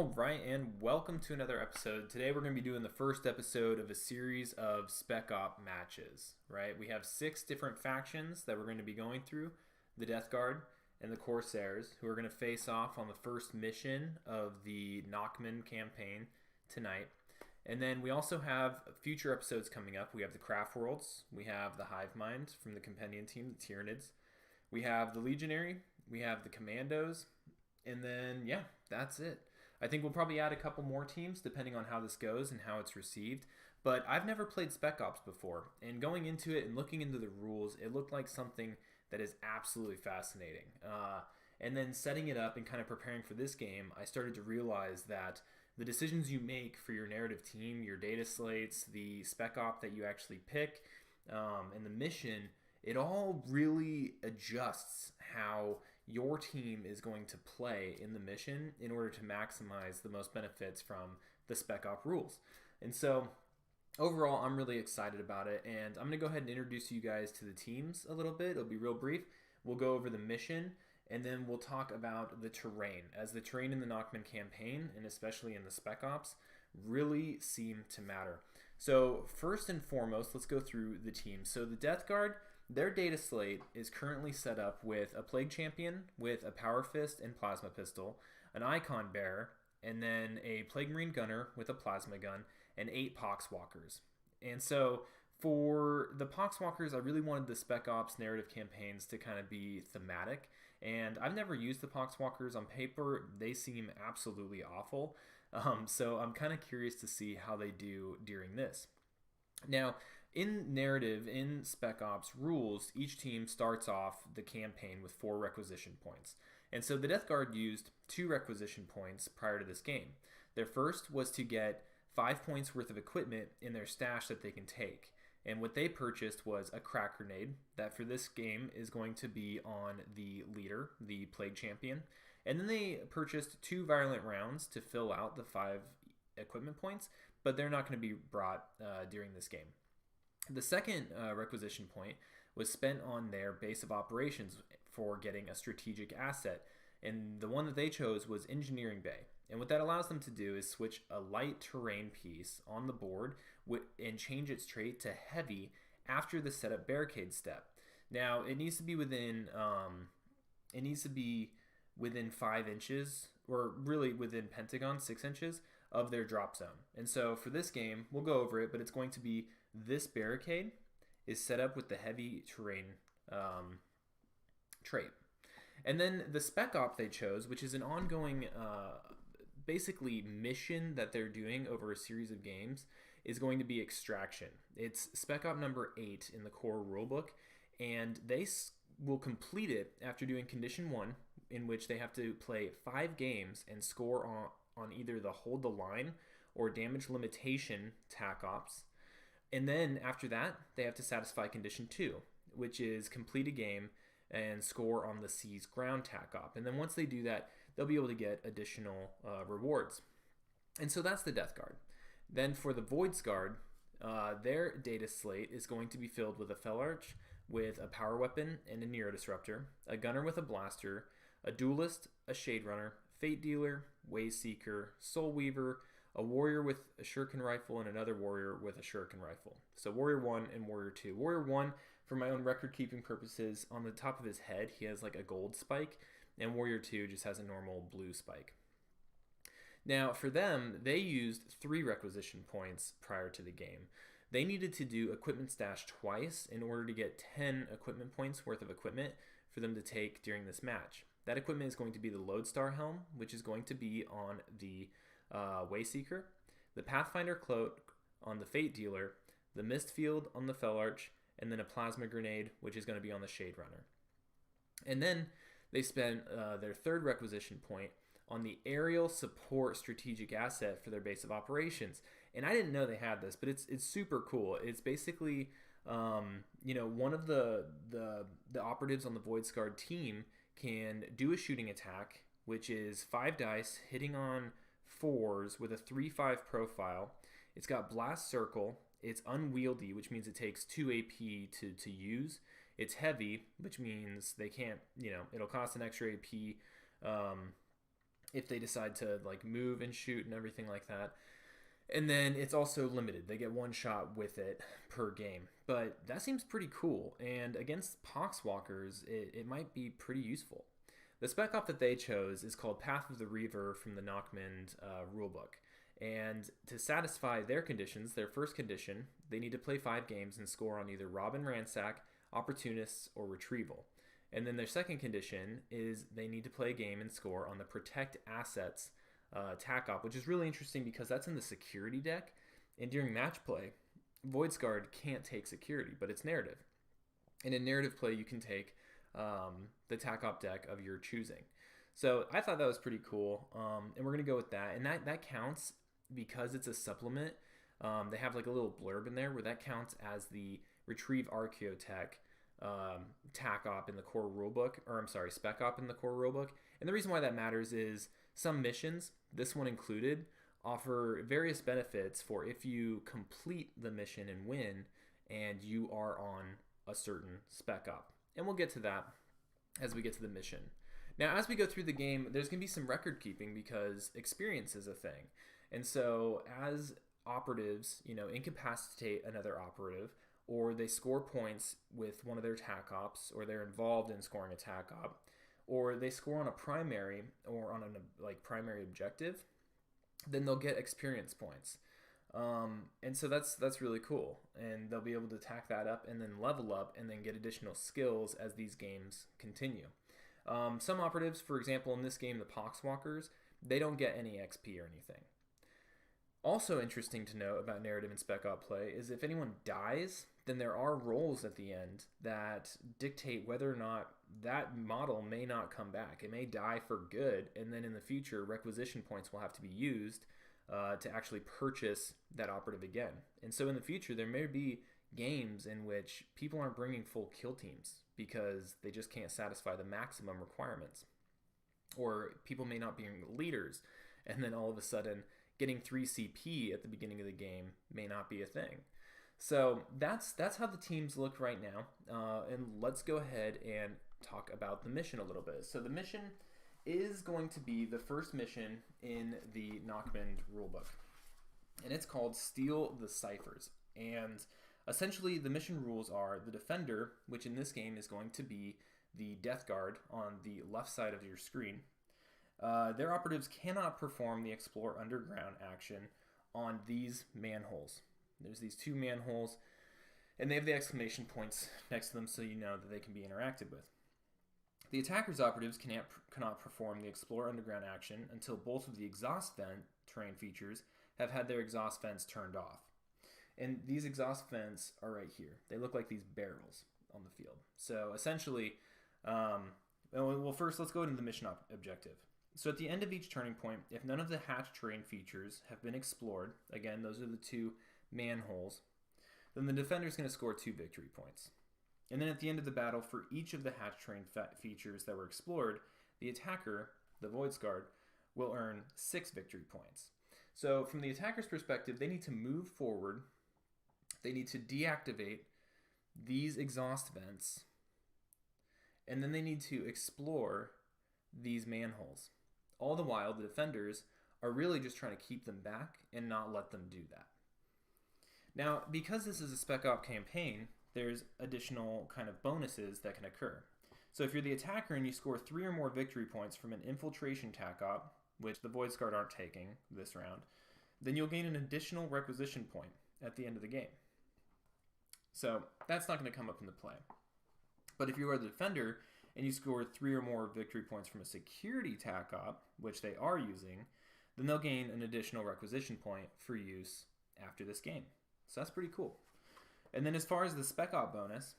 Alright, and welcome to another episode. Today we're going to be doing the first episode of a series of Spec Op matches, right? We have 6 different factions that we're going to be going through. The Death Guard and the Corsairs, who are going to face off on the first mission of the Knockman campaign tonight. And then we also have future episodes coming up. We have the Craftworlds, we have the Hive Mind from the Companion team, the Tyranids. We have the Legionary, we have the Kommandos, and then, yeah, that's it. I think we'll probably add a couple more teams depending on how this goes and how it's received. But I've never played Spec Ops before, and going into it and looking into the rules, it looked like something that is absolutely fascinating. And then setting it up and kind of preparing for this game, I started to realize that the decisions you make for your narrative team, your data slates, the Spec Op that you actually pick, and the mission, it all really adjusts how your team is going to play in the mission in order to maximize the most benefits from the Spec Op rules. And so overall, I'm really excited about it, and I'm going to go ahead and introduce you guys to the teams a little bit. It'll be real brief. We'll go over the mission, and then we'll talk about the terrain, as the terrain in the Knockman campaign, and especially in the Spec Ops, really seem to matter. So first and foremost, let's go through the team. So the Death Guard, their data slate is currently set up with a Plague Champion with a Power Fist and Plasma Pistol, an Icon Bearer, and then a Plague Marine Gunner with a Plasma Gun, and 8 Poxwalkers. And so for the Poxwalkers, I really wanted the Spec Ops narrative campaigns to kind of be thematic, and I've never used the Poxwalkers on paper. They seem absolutely awful, so I'm kind of curious to see how they do during this. Now, in narrative, in Spec Ops rules, each team starts off the campaign with 4 requisition points. And so the Death Guard used 2 requisition points prior to this game. Their first was to get 5 points worth of equipment in their stash that they can take. And what they purchased was a crack grenade that for this game is going to be on the leader, the Plague Champion. And then they purchased 2 violent rounds to fill out the 5 equipment points, but they're not going to be brought during this game. The second requisition point was spent on their base of operations for getting a strategic asset, and the one that they chose was Engineering Bay. And what that allows them to do is switch a light terrain piece on the board and change its trait to heavy after the setup barricade step. Now it needs to be within 5 inches, or really within Pentagon 6 inches of their drop zone. And so for this game, we'll go over it, but it's going to be this barricade is set up with the heavy terrain trait. And then the Spec Op they chose, which is an ongoing basically mission that they're doing over a series of games, is going to be Extraction. It's Spec Op number 8 in the core rulebook, and they will complete it after doing Condition 1, in which they have to play 5 games and score on either the Hold the Line or Damage Limitation TAC Ops. And then after that, they have to satisfy Condition 2, which is complete a game and score on the Seize Ground TAC Op. And then once they do that, they'll be able to get additional rewards. And so that's the Death Guard. Then for the Voidscarred, their data slate is going to be filled with a Fellarch with a Power Weapon and a Nero Disruptor, a Gunner with a Blaster, a Duelist, a Shade Runner, Fate Dealer, Wayseeker, Soul Weaver, a Warrior with a Shuriken Rifle, and another Warrior with a Shuriken Rifle. So Warrior 1 and Warrior 2. Warrior 1, for my own record-keeping purposes, on the top of his head, he has like a gold spike, and Warrior 2 just has a normal blue spike. Now, for them, they used 3 requisition points prior to the game. They needed to do Equipment Stash twice in order to get 10 equipment points worth of equipment for them to take during this match. That equipment is going to be the Lodestar Helm, which is going to be on the Wayseeker, the Pathfinder Cloak on the Fate Dealer, the Mist Field on the Fellarch, and then a Plasma Grenade, which is going to be on the Shade Runner. And then they spent their 3rd requisition point on the Aerial Support Strategic Asset for their base of operations. And I didn't know they had this, but it's super cool. It's basically, one of the operatives on the Voidscarred team can do a shooting attack, which is 5 dice hitting on 4s with a 3/5 profile. It's got Blast Circle. It's unwieldy, which means it takes 2 AP to use. It's heavy, which means they can't, it'll cost an extra AP if they decide to like move and shoot and everything like that. And then it's also limited. They get one shot with it per game. But that seems pretty cool. And against Poxwalkers, it might be pretty useful. The spec op that they chose is called Path of the Reaver from the Nachmund rulebook. And to satisfy their conditions, their first condition, they need to play 5 games and score on either Rob and Ransack, Opportunists, or Retrieval. And then their second condition is they need to play a game and score on the Protect Assets tack op, which is really interesting because that's in the security deck. And during match play, Voidscarred can't take security, but it's narrative. And in narrative play, you can take the tack op deck of your choosing. So I thought that was pretty cool, and we're going to go with that. And that counts because it's a supplement. They have like a little blurb in there where that counts as the Retrieve Archaeotech tack op in the core rulebook, or I'm sorry, spec op in the core rulebook. And the reason why that matters is some missions, this one included, offer various benefits for if you complete the mission and win and you are on a certain spec op. And we'll get to that as we get to the mission. Now, as we go through the game, there's going to be some record keeping because experience is a thing. And so as operatives, incapacitate another operative, or they score points with one of their tac ops, or they're involved in scoring a tac op, or they score on a primary or on a primary objective, then they'll get experience points. And so that's really cool. And they'll be able to tack that up and then level up and then get additional skills as these games continue. Some operatives, for example, in this game, the Poxwalkers, they don't get any XP or anything. Also interesting to note about narrative and spec op play is if anyone dies, then there are rolls at the end that dictate whether or not that model may not come back. It may die for good, and then in the future, requisition points will have to be used to actually purchase that operative again. And so in the future, there may be games in which people aren't bringing full kill teams because they just can't satisfy the maximum requirements. Or people may not be leaders, and then all of a sudden, getting 3 CP at the beginning of the game may not be a thing. So that's how the teams look right now. And let's go ahead and talk about the mission a little bit. So the mission is going to be the first mission in the Nachmund rulebook. And it's called Steal the Ciphers. And essentially the mission rules are the defender, which in this game is going to be the Death Guard on the left side of your screen. Their operatives cannot perform the Explore Underground action on these manholes. There's these 2 manholes, and they have the exclamation points next to them so you know that they can be interacted with. The attacker's operatives cannot perform the Explore Underground action until both of the exhaust vent terrain features have had their exhaust vents turned off. And these exhaust vents are right here. They look like these barrels on the field. So essentially, well, first let's go into the mission objective. So at the end of each turning point, if none of the hatch terrain features have been explored, again, those are the 2 manholes, then the defender is going to score 2 victory points. And then at the end of the battle, for each of the hatch terrain features that were explored, the attacker, the Voidscarred, will earn 6 victory points. So from the attacker's perspective, they need to move forward, they need to deactivate these exhaust vents, and then they need to explore these manholes. All the while, the defenders are really just trying to keep them back and not let them do that. Now, because this is a spec op campaign, there's additional kind of bonuses that can occur. So if you're the attacker and you score 3 or more victory points from an infiltration tac op, which the Voidscarred aren't taking this round, then you'll gain an additional requisition point at the end of the game. So that's not going to come up into play. But if you are the defender and you score 3 or more victory points from a security tac op, which they are using, then they'll gain an additional requisition point for use after this game. So that's pretty cool. And then as far as the spec op bonus,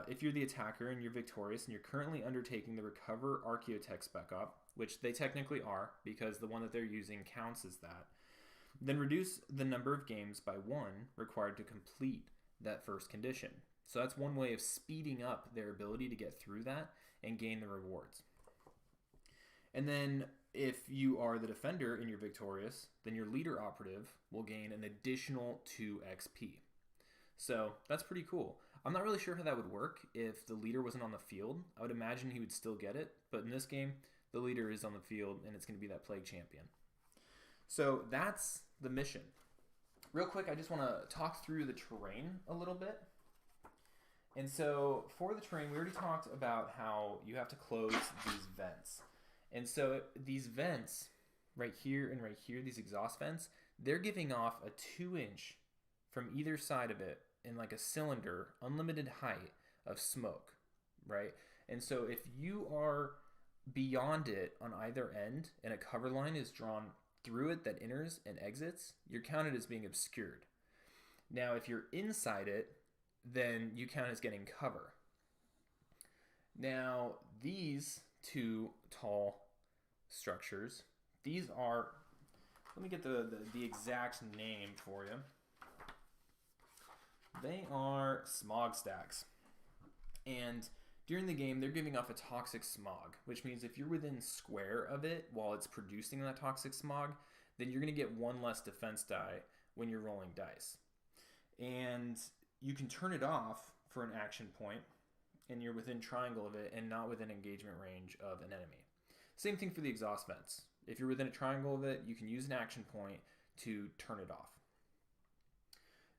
if you're the attacker and you're victorious and you're currently undertaking the Recover Archaeotech spec op, which they technically are because the one that they're using counts as that, then reduce the number of games by 1 required to complete that first condition. So that's one way of speeding up their ability to get through that and gain the rewards. And then if you are the defender and you're victorious, then your leader operative will gain an additional 2 XP. So that's pretty cool. I'm not really sure how that would work if the leader wasn't on the field. I would imagine he would still get it, but in this game, the leader is on the field, and it's going to be that plague champion. So that's the mission. Real quick, I just want to talk through the terrain a little bit. And so for the terrain, we already talked about how you have to close these vents. And so these vents right here and right here, these exhaust vents, they're giving off a 2-inch from either side of it in like a cylinder, unlimited height of smoke, right? And so if you are beyond it on either end and a cover line is drawn through it that enters and exits, you're counted as being obscured. Now, if you're inside it, then you count as getting cover. Now, these two tall structures, these are, let me get the exact name for you. They are smog stacks. And during the game, they're giving off a toxic smog, which means if you're within square of it while it's producing that toxic smog, then you're going to get 1 less defense die when you're rolling dice. And you can turn it off for an action point, and you're within triangle of it and not within engagement range of an enemy. Same thing for the exhaust vents. If you're within a triangle of it, you can use an action point to turn it off.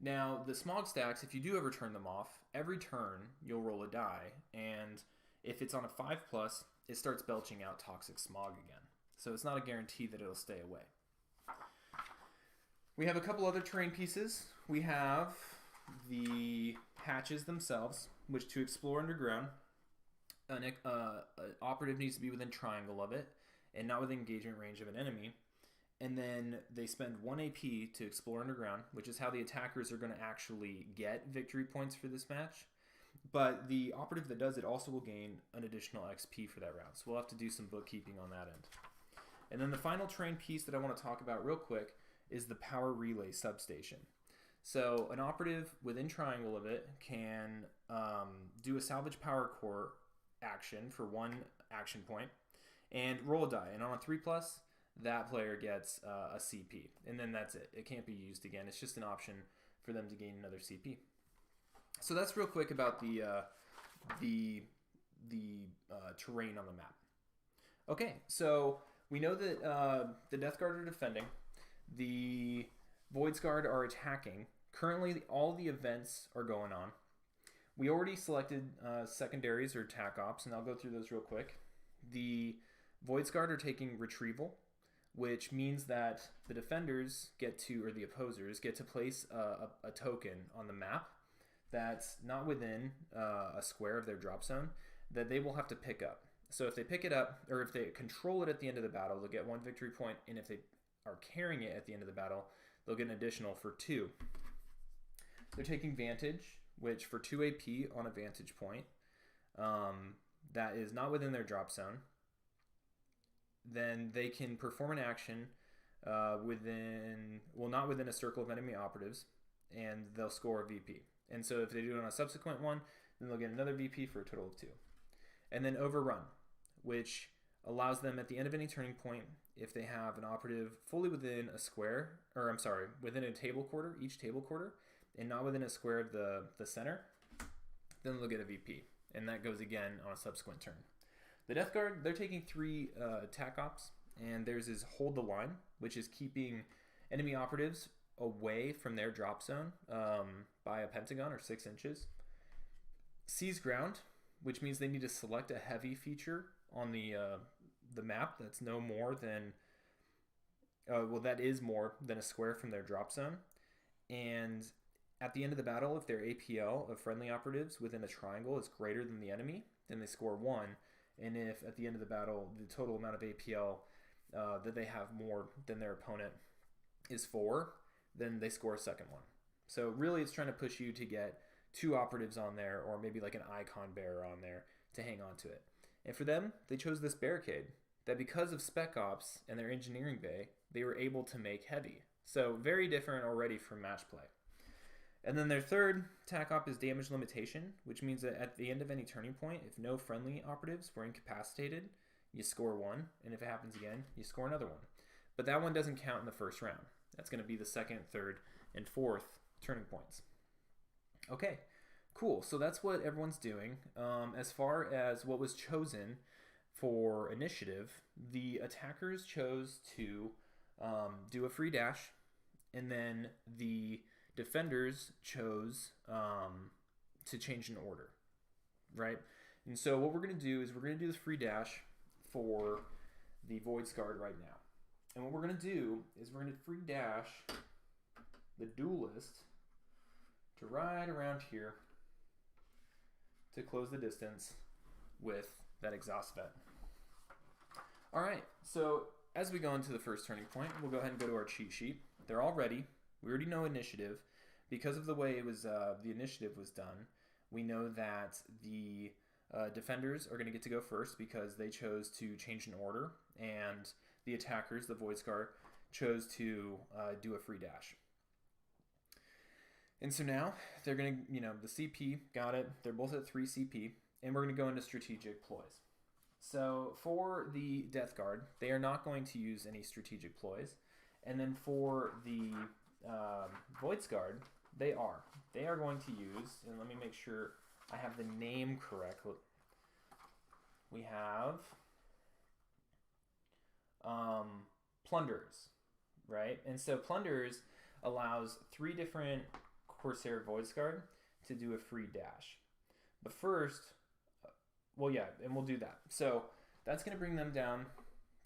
Now, the smog stacks, if you do ever turn them off, every turn you'll roll a die, and if it's on a 5+, it starts belching out toxic smog again. So it's not a guarantee that it'll stay away. We have a couple other terrain pieces. We have the hatches themselves, which to explore underground, an operative needs to be within triangle of it and not within engagement range of an enemy. And then they spend 1 AP to explore underground, which is how the attackers are going to actually get victory points for this match. But the operative that does it also will gain an additional XP for that round. So we'll have to do some bookkeeping on that end. And then the final terrain piece that I want to talk about real quick is the power relay substation. So an operative within triangle of it can do a salvage power core action for 1 action point and roll a die. And on a 3+, that player gets a CP. And then that's it. It can't be used again. It's just an option for them to gain another CP. So that's real quick about the terrain on the map. Okay, so we know that the Death Guard are defending. The Voidscarred are attacking. Currently, all the events are going on. We already selected secondaries or attack ops, and I'll go through those real quick. The Voidscarred are taking retrieval, which means that the defenders get to, or the opposers, get to place a token on the map that's not within a square of their drop zone that they will have to pick up. So if they pick it up, or if they control it at the end of the battle, they'll get 1 victory point, and if they are carrying it at the end of the battle, they'll get an additional for 2. They're taking Vantage, which for 2 AP on a Vantage point, that is not within their drop zone. Then they can perform an action not within a circle of enemy operatives, and they'll score a VP. And so if they do it on a subsequent one, then they'll get another VP for a total of 2. And then Overrun, which allows them at the end of any turning point, if they have an operative fully within a square, within a table quarter, each table quarter, and not within a square of the center, then they'll get a VP. And that goes again on a subsequent turn. The Death Guard, they're taking 3 attack ops, and theirs is Hold the Line, which is keeping enemy operatives away from their drop zone by a pentagon or 6 inches. Seize Ground, which means they need to select a heavy feature on the map that's no more than, that is more than a square from their drop zone. And at the end of the battle, if their APL of friendly operatives within a triangle is greater than the enemy, then they score 1. And if at the end of the battle, the total amount of APL that they have more than their opponent is 4, then they score a second one. So really it's trying to push you to get 2 operatives on there, or maybe like an icon bearer on there to hang on to it. And for them, they chose this barricade that because of Spec Ops and their engineering bay, they were able to make heavy. So very different already from match play. And then their third attack op is Damage Limitation, which means that at the end of any turning point, if no friendly operatives were incapacitated, you score 1, and if it happens again, you score another 1. But that one doesn't count in the first round. That's going to be the second, third, and fourth turning points. Okay, cool. So that's what everyone's doing. As far as what was chosen, for initiative, the attackers chose to do a free dash, and then the defenders chose to change an order, right? And so what we're going to do is we're going to do this free dash for the Voidscarred right now. And what we're going to do is we're going to free dash the duelist to right around here to close the distance with that exhaust vent. All right, so as we go into the first turning point, we'll go ahead and go to our cheat sheet. They're all ready. We already know initiative. Because of the way it was, the initiative was done, we know that the defenders are going to get to go first because they chose to change an order, and the attackers, the Voidscarred, chose to do a free dash. And so now they're going to, the CP got it. They're both at 3 CP, and we're going to go into strategic ploys. So for the Death Guard, they are not going to use any strategic ploys. And then for the Voidscarred, they are. They are going to use, and let me make sure I have the name correct. We have Plunderers, right? And so Plunderers allows 3 different Corsair Voidscarred to do a free dash. But first, and we'll do that. So that's going to bring them down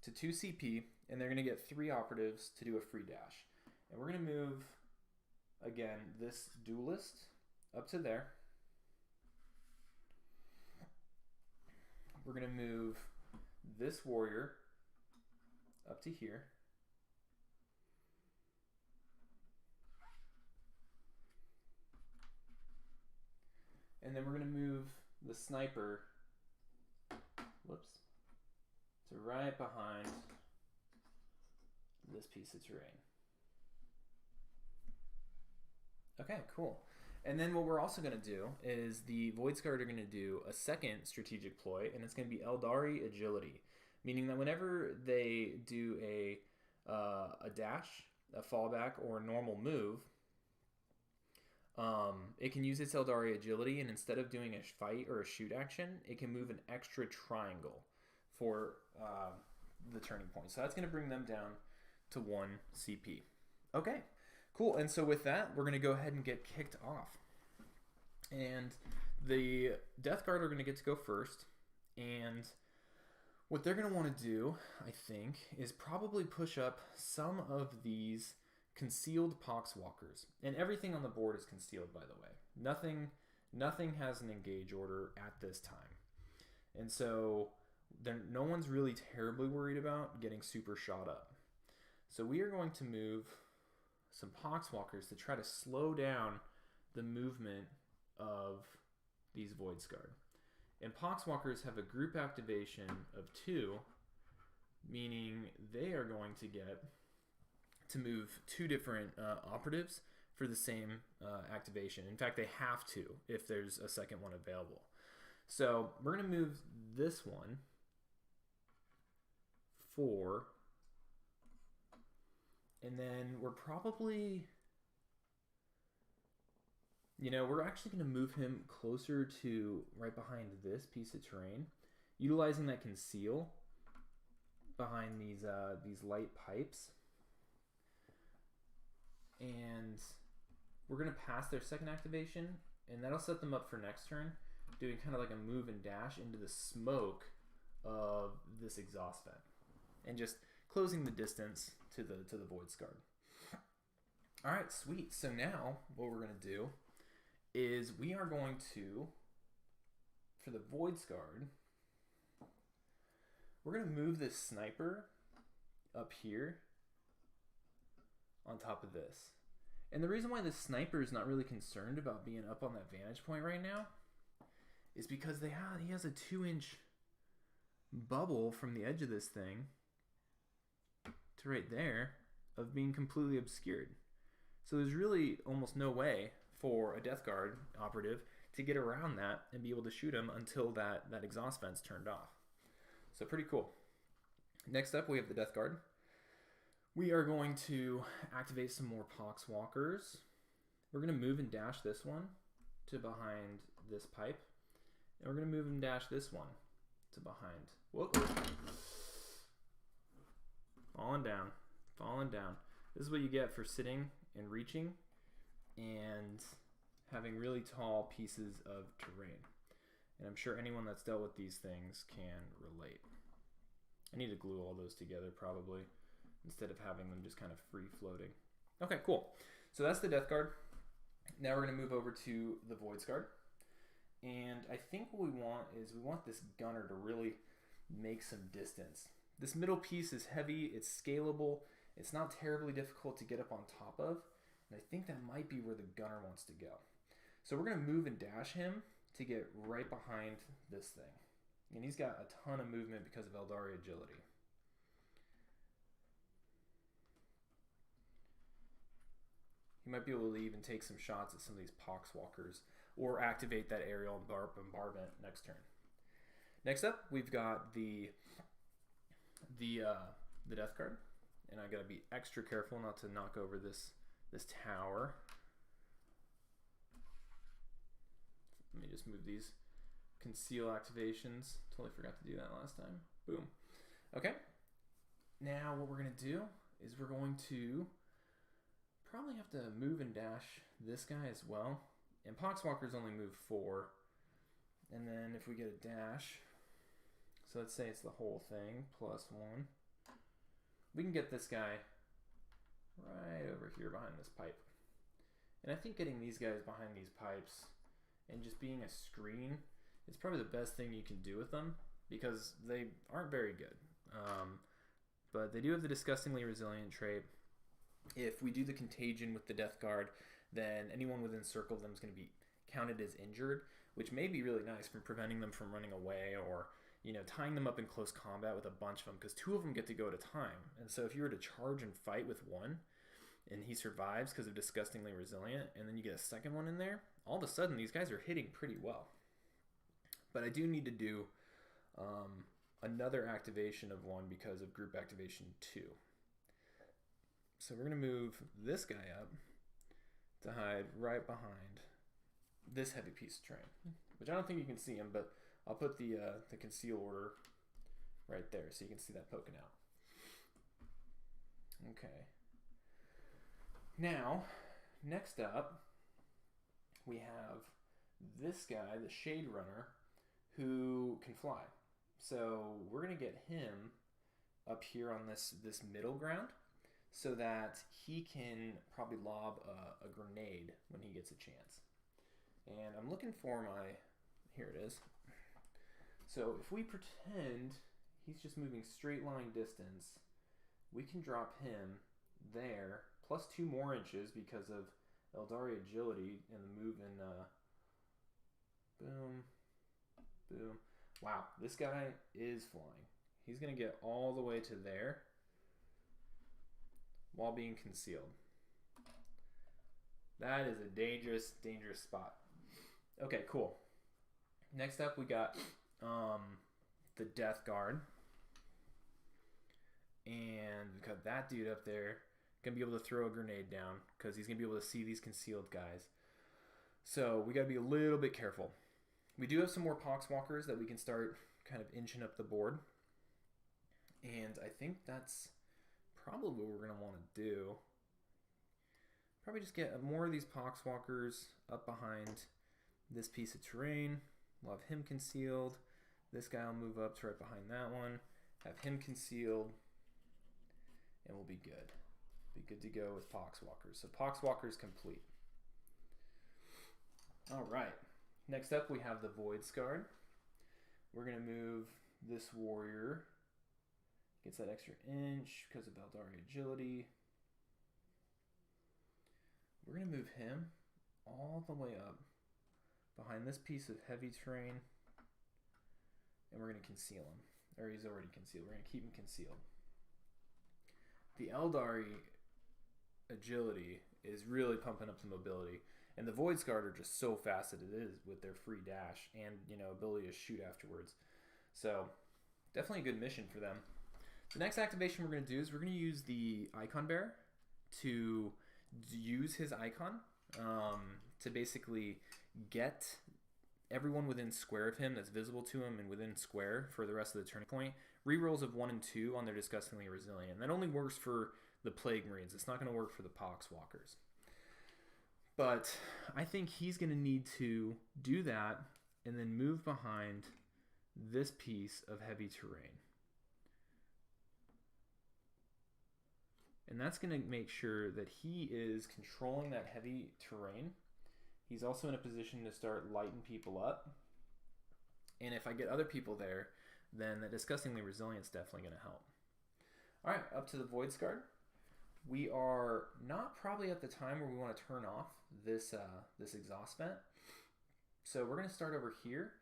to 2 CP, and they're going to get 3 operatives to do a free dash. And we're going to move, again, this duelist up to there. We're going to move this warrior up to here. And then we're going to move the sniper, to right behind this piece of terrain. Okay, cool. And then what we're also going to do is the Voidscarred are going to do a second strategic ploy, and it's going to be Eldari Agility, meaning that whenever they do a dash, a fallback, or a normal move, it can use its Eldari Agility, and instead of doing a fight or a shoot action, it can move an extra triangle for the turning point. So that's going to bring them down to 1 CP. Okay, cool. And so with that, we're going to go ahead and get kicked off. And the Death Guard are going to get to go first. And what they're going to want to do, I think, is probably push up some of these concealed poxwalkers. And everything on the board is concealed, by the way. Nothing has an engage order at this time. And so no one's really terribly worried about getting super shot up. So we are going to move some poxwalkers to try to slow down the movement of these Voidscarred. And poxwalkers have a group activation of 2, meaning they are going to get to move 2 different operatives for the same activation. In fact, they have to if there's a second one available. So we're going to move this one for, and then we're probably, we're actually going to move him closer to right behind this piece of terrain, utilizing that conceal behind these light pipes. And we're going to pass their second activation, and that'll set them up for next turn, doing kind of like a move and dash into the smoke of this exhaust vent, and just closing the distance to the Voidscarred. All right, sweet. So now what we're going to do is we are going to, for the Voidscarred, we're going to move this sniper up here on top of this. And the reason why the sniper is not really concerned about being up on that vantage point right now is because he has a 2-inch bubble from the edge of this thing to right there of being completely obscured. So there's really almost no way for a Death Guard operative to get around that and be able to shoot him until that exhaust vent's turned off. So pretty cool. Next up, we have the Death Guard. We are going to activate some more poxwalkers. We're going to move and dash this one to behind this pipe. And we're going to move and dash this one to to behind. Whoop. Falling down. Falling down. This is what you get for sitting and reaching and having really tall pieces of terrain. And I'm sure anyone that's dealt with these things can relate. I need to glue all those together probably instead of having them just kind of free floating. Okay, cool. So that's the Death Guard. Now we're going to move over to the Voidscarred. And I think what we want is we want this gunner to really make some distance. This middle piece is heavy, it's scalable, it's not terribly difficult to get up on top of, and I think that might be where the gunner wants to go. So we're going to move and dash him to get right behind this thing. And he's got a ton of movement because of Eldari agility. He might be able to even take some shots at some of these poxwalkers or activate that aerial bombardment next turn. Next up, we've got the Death Guard, and I gotta be extra careful not to knock over this tower. Let me just move these conceal activations. Totally forgot to do that last time. Boom. Okay. Now what we're gonna do is we're going to probably have to move and dash this guy as well. And poxwalkers only move 4. And then if we get a dash, so let's say it's the whole thing plus 1, we can get this guy right over here behind this pipe. And I think getting these guys behind these pipes and just being a screen is probably the best thing you can do with them because they aren't very good. But they do have the disgustingly resilient trait. If we do the contagion with the Death Guard, then anyone within circle of them is going to be counted as injured, which may be really nice from preventing them from running away or, you know, tying them up in close combat with a bunch of them, because 2 of them get to go at a time. And so if you were to charge and fight with one and he survives because of disgustingly resilient, and then you get a second one in there, all of a sudden these guys are hitting pretty well. But I do need to do another activation of 1 because of group activation 2. So we're going to move this guy up to hide right behind this heavy piece of terrain, which I don't think you can see him, but I'll put the conceal order right there so you can see that poking out. Okay. Now, next up, we have this guy, the Shade Runner, who can fly. So we're going to get him up here on this middle ground so that he can probably lob a grenade when he gets a chance. And I'm looking for my, here it is. So if we pretend he's just moving straight line distance, we can drop him there, plus 2 more inches because of Eldari agility and the move in, boom, boom. Wow, this guy is flying. He's going to get all the way to there while being concealed. That is a dangerous, dangerous spot. Okay, cool. Next up, we got the Death Guard. And we've got that dude up there. Going to be able to throw a grenade down because he's going to be able to see these concealed guys. So we got to be a little bit careful. We do have some more poxwalkers that we can start kind of inching up the board. And I think that's probably what we're going to want to do. Probably just get more of these poxwalkers up behind this piece of terrain. We'll have him concealed. This guy will move up to right behind that one. Have him concealed. And we'll be good. Be good to go with poxwalkers. So poxwalkers complete. All right. Next up, we have the Voidscarred. We're going to move this warrior. Gets that extra inch because of Eldari agility. We're going to move him all the way up behind this piece of heavy terrain. And we're going to conceal him. Or he's already concealed. We're going to keep him concealed. The Eldari agility is really pumping up the mobility. And the Voidscarred are just so fast that it is with their free dash and, you know, ability to shoot afterwards. So definitely a good mission for them. The next activation we're going to do is we're going to use the Icon Bearer to use his icon to basically get everyone within square of him that's visible to him and within square for the rest of the turning point. Rerolls of 1 and 2 on their Disgustingly Resilient. That only works for the Plague Marines. It's not going to work for the Poxwalkers. But I think he's going to need to do that and then move behind this piece of heavy terrain. And that's going to make sure that he is controlling that heavy terrain. He's also in a position to start lighting people up. And if I get other people there, then the Disgustingly Resilient is definitely going to help. All right, up to the Voidscarred. We are not probably at the time where we want to turn off this exhaust vent. So we're going to start over here,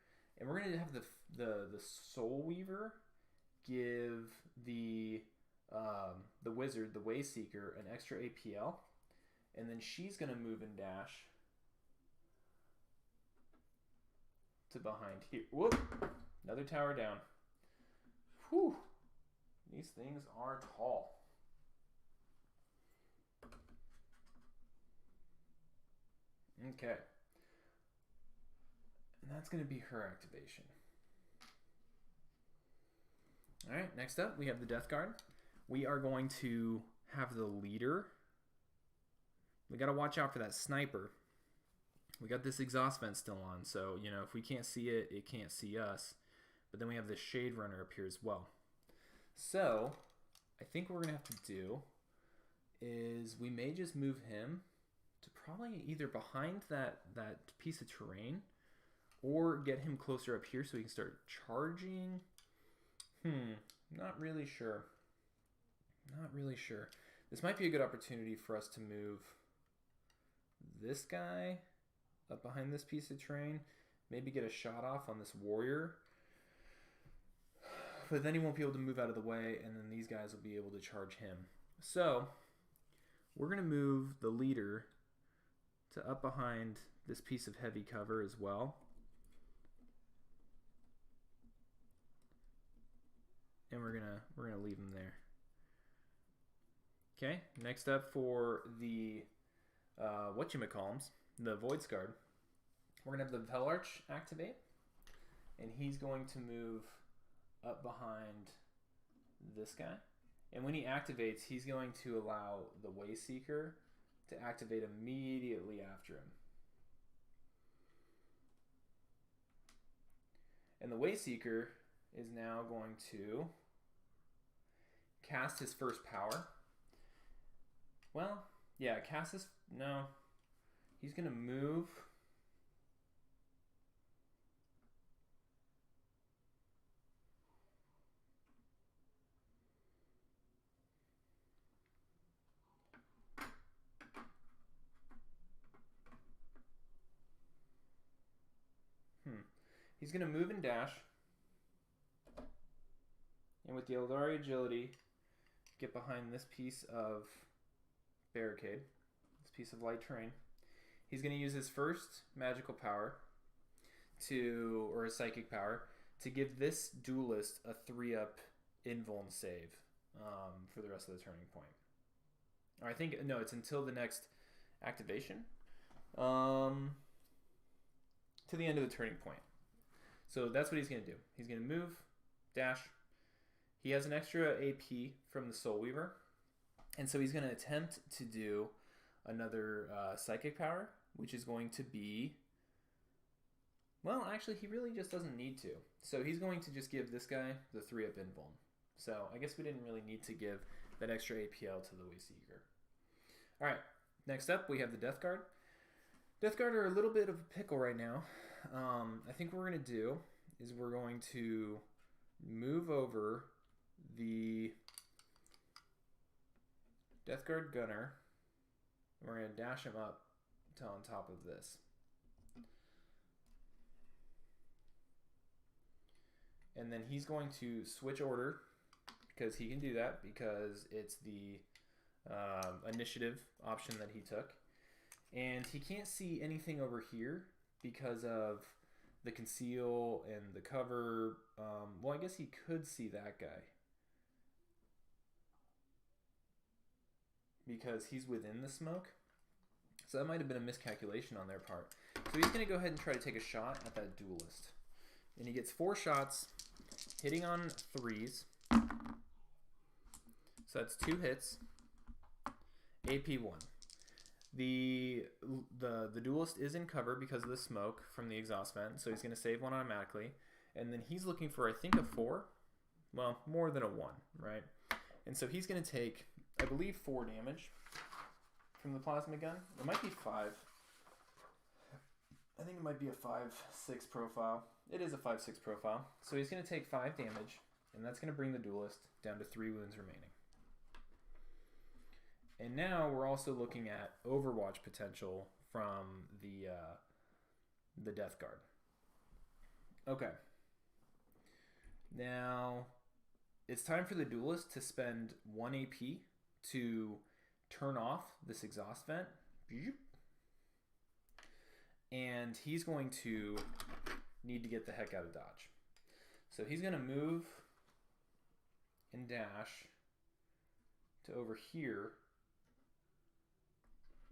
and we're going to have the Soul Weaver give the wizard, the Wayseeker, an extra APL, and then she's going to move and dash to behind here. Whoop! Another tower down. Whew! These things are tall. Okay. And that's going to be her activation. Alright, next up we have the Death Guard. We are going to have the leader. We got to watch out for that sniper. We got this exhaust vent still on, so, you know, if we can't see it, it can't see us. But then we have this Shade Runner up here as well. So, I think what we're going to have to do is we may just move him to probably either behind that piece of terrain or get him closer up here so he can start charging. Not really sure. Not really sure. This might be a good opportunity for us to move this guy up behind this piece of terrain. Maybe get a shot off on this warrior. But then he won't be able to move out of the way, and then these guys will be able to charge him. So, we're going to move the leader to up behind this piece of heavy cover as well. And we're gonna leave him there. Okay, next up for the whatchamacallums, the Voidscarred, we're gonna have the Velarch activate, and he's going to move up behind this guy. And when he activates, he's going to allow the Wayseeker to activate immediately after him. And the Wayseeker is now going to cast his first power. Well, yeah, cast his... No. He's going to move... He's going to move and dash. And with the Eldari agility, get behind this piece of barricade, this piece of light terrain. He's going to use his first magical power or a psychic power to give this duelist a 3-up invuln save for the rest of the turning point. Or I think, no, it's until the next activation. To the end of the turning point. So that's what he's going to do. He's going to move, dash. He has an extra AP from the Soul Weaver. And so he's going to attempt to do another psychic power, which is going to be... Well, actually, he really just doesn't need to. So he's going to just give this guy the 3-up invuln. So I guess we didn't really need to give that extra APL to the Wayseeker. All right, next up, we have the Death Guard. Death Guard are a little bit of a pickle right now. I think what we're going to do is we're going to move over the Death Guard Gunner. We're going to dash him up to on top of this. And then he's going to switch order because he can do that because it's the initiative option that he took. And he can't see anything over here because of the conceal and the cover. Well, I guess he could see that guy because he's within the smoke. So that might have been a miscalculation on their part. So he's going to go ahead and try to take a shot at that duelist. And he gets 4 shots, hitting on 3s. So that's 2 hits. Ep1. The duelist is in cover because of the smoke from the exhaust vent, so he's going to save 1 automatically. And then he's looking for, I think, a 4. Well, more than a 1, right? And so he's going to take, I believe, 4 damage from the plasma gun. It might be 5. I think it might be a 5-6 profile. It is a 5-6 profile. So he's going to take 5 damage, and that's going to bring the duelist down to 3 wounds remaining. And now we're also looking at Overwatch potential from the Death Guard. Okay. Now, it's time for the duelist to spend 1 AP to turn off this exhaust vent. And he's going to need to get the heck out of dodge. So he's going to move and dash to over here,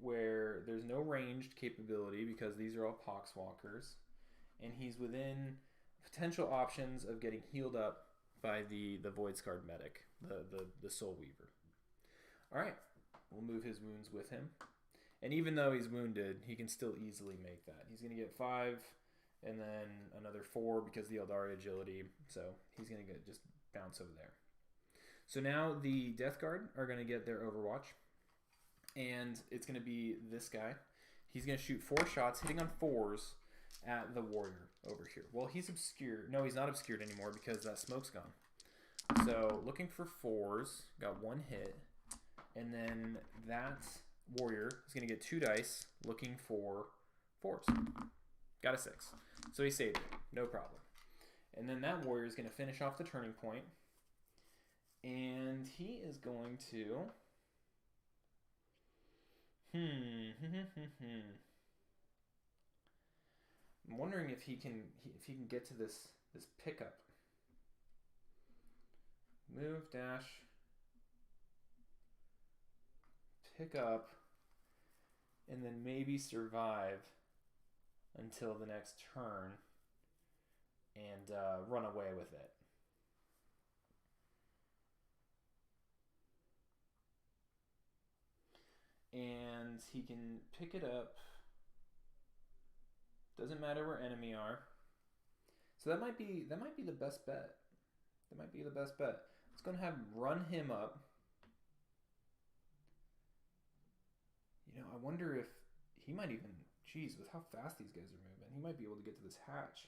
where there's no ranged capability because these are all poxwalkers, and he's within potential options of getting healed up by the Voidscarred medic, the Soul Weaver. All right, we'll move his wounds with him, and even though he's wounded, he can still easily make that. He's going to get 5, and then another 4 because of the Eldari agility, so he's going to just bounce over there. So now the Death Guard are going to get their Overwatch. And it's going to be this guy. He's going to shoot 4 shots, hitting on 4s at the warrior over here. Well, he's obscured. No, he's not obscured anymore because that smoke's gone. So looking for 4s, got 1 hit. And then that warrior is going to get 2 dice, looking for 4s. Got a 6. So he saved it. No problem. And then that warrior is going to finish off the turning point. And he is going to... I'm wondering if he can get to this pickup. Move, dash, pick up, and then maybe survive until the next turn and run away with it. And he can pick it up. Doesn't matter where enemy are. So that might be the best bet. That might be the best bet. It's going to have run him up. You know, I wonder if he might even, geez, with how fast these guys are moving, he might be able to get to this hatch.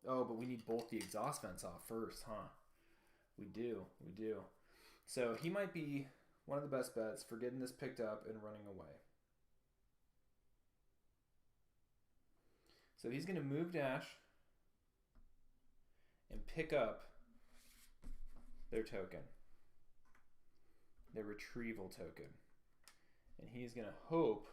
Oh, but we need both the exhaust vents off first, huh? We do. So he might be one of the best bets for getting this picked up and running away. So he's going to move dash and pick up their token, their retrieval token. And he's going to hope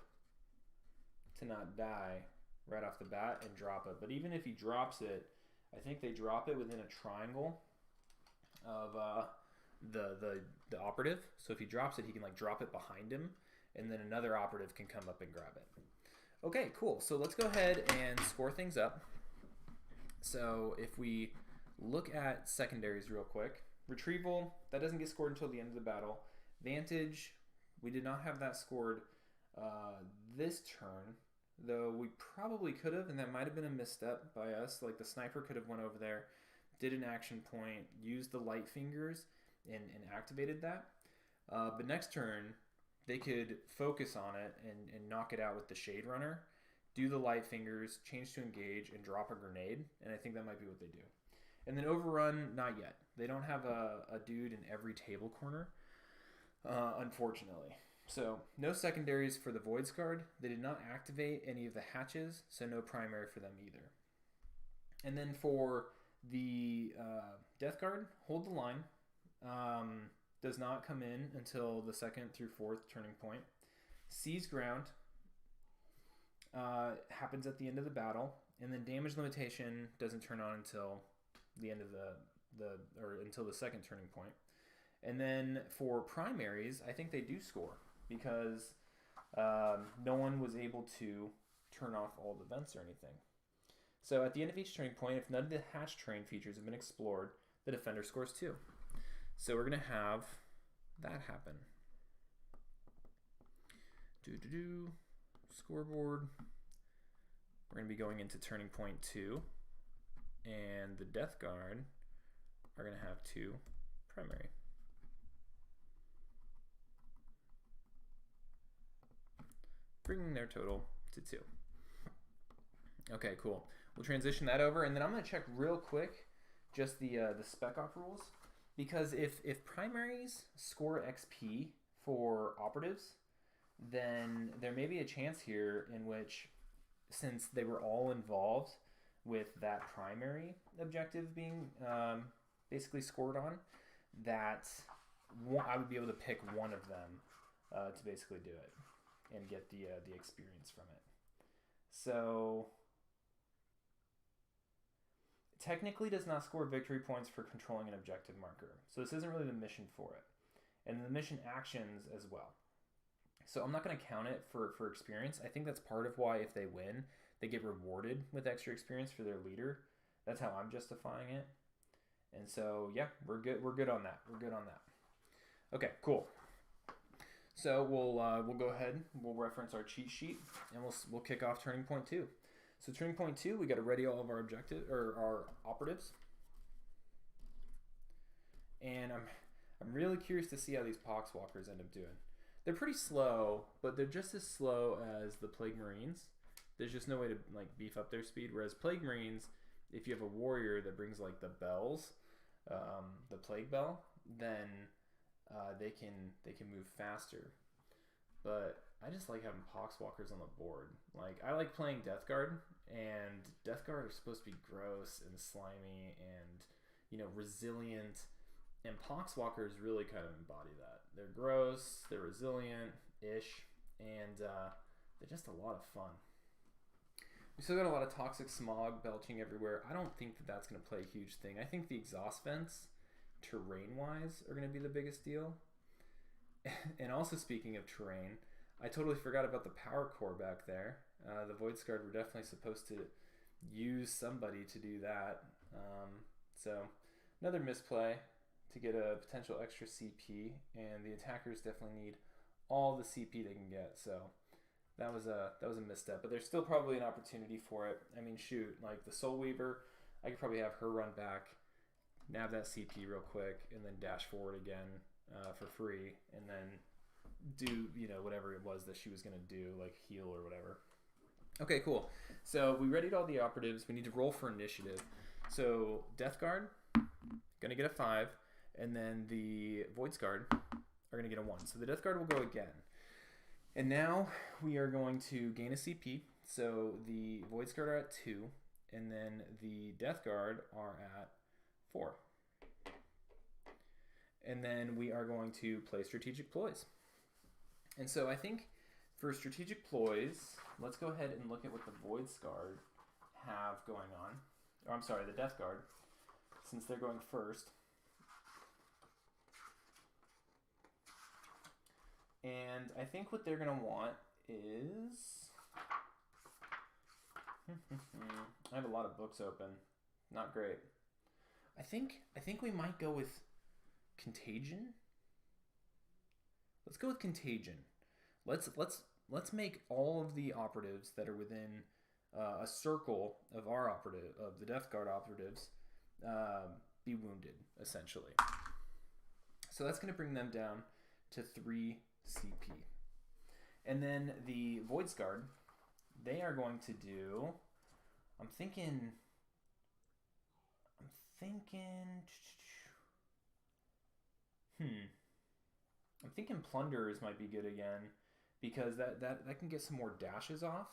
to not die right off the bat and drop it. But even if he drops it, I think they drop it within a triangle of the operative. So if he drops it, he can like drop it behind him, and then another operative can come up and grab it. Okay, cool. So let's go ahead and score things up. So if we look at secondaries real quick, retrieval, that doesn't get scored until the end of the battle. Vantage, we did not have that scored this turn, though we probably could have, and that might have been a misstep by us. Like the sniper could have went over there, did an action point, used the light fingers, and activated that. But next turn, they could focus on it and knock it out with the Shade Runner, do the light fingers, change to engage, and drop a grenade. And I think that might be what they do. And then overrun, not yet. They don't have a dude in every table corner, unfortunately. So no secondaries for the Voidscarred. They did not activate any of the hatches, so no primary for them either. And then for the Death Guard, hold the line. Does not come in until the 2nd through 4th turning point. Seize ground happens at the end of the battle, and then damage limitation doesn't turn on until the end of until the 2nd turning point. And then for primaries, I think they do score because no one was able to turn off all the vents or anything. So at the end of each turning point, if none of the hatch terrain features have been explored, the defender scores 2. So we're going to have that happen. Scoreboard. We're going to be going into turning point 2, and the Death Guard are going to have 2 primary. Bringing their total to 2. Okay, cool. We'll transition that over, and then I'm going to check real quick just the Spec Op rules, because if primaries score XP for operatives, then there may be a chance here in which, since they were all involved with that primary objective being basically scored on, that I would be able to pick one of them to basically do it and get the experience from it. So technically does not score victory points for controlling an objective marker. So this isn't really the mission for it. And the mission actions as well. So I'm not going to count it for experience. I think that's part of why if they win, they get rewarded with extra experience for their leader. That's how I'm justifying it. And so, yeah, we're good on that. We're good on that. Okay, cool. So we'll go ahead. We'll reference our cheat sheet, and we'll kick off turning point 2. So turning point 2, we got to ready all of our objective or our operatives. And I'm really curious to see how these Poxwalkers end up doing. They're pretty slow, but they're just as slow as the Plague Marines. There's just no way to like beef up their speed. Whereas Plague Marines, if you have a warrior that brings like the bells, the Plague Bell, then they can move faster. But I just like having Poxwalkers on the board. Like I like playing Death Guard, and Death Guard are supposed to be gross and slimy and resilient. And Poxwalkers really kind of embody that. They're gross, they're resilient-ish, and they're just a lot of fun. We still got a lot of toxic smog belching everywhere. I don't think that that's going to play a huge thing. I think the exhaust vents, terrain-wise, are going to be the biggest deal. And also speaking of terrain, I totally forgot about the power core back there. The Voidscarred were definitely supposed to use somebody to do that. So another misplay to get a potential extra CP, and the attackers definitely need all the CP they can get. So that was a misstep, but there's still probably an opportunity for it. I mean, shoot, like the Soul Weaver, I could probably have her run back, nab that CP real quick, and then dash forward again for free, and then do whatever it was that she was gonna do, like heal or whatever. Okay, cool. So we readied all the operatives. We need to roll for initiative. So Death Guard gonna get a 5. And then the Voidscarred are going to get a 1. So the Death Guard will go again. And now we are going to gain a CP. So the Voidscarred are at 2. And then the Death Guard are at 4. And then we are going to play Strategic Ploys. And so I think for Strategic Ploys, let's go ahead and look at what the Voidscarred have going on. Or I'm sorry, the Death Guard, since they're going first. And I think what they're going to want is... I have a lot of books open. Not great. I think we might go with Contagion. Let's go with Contagion. Let's make all of the operatives that are within a circle of the Death Guard operatives be wounded, essentially. So that's going to bring them down to 3 CP. And then the Voidscarred, they are going to do, I'm thinking Plunderers might be good again, because that can get some more dashes off.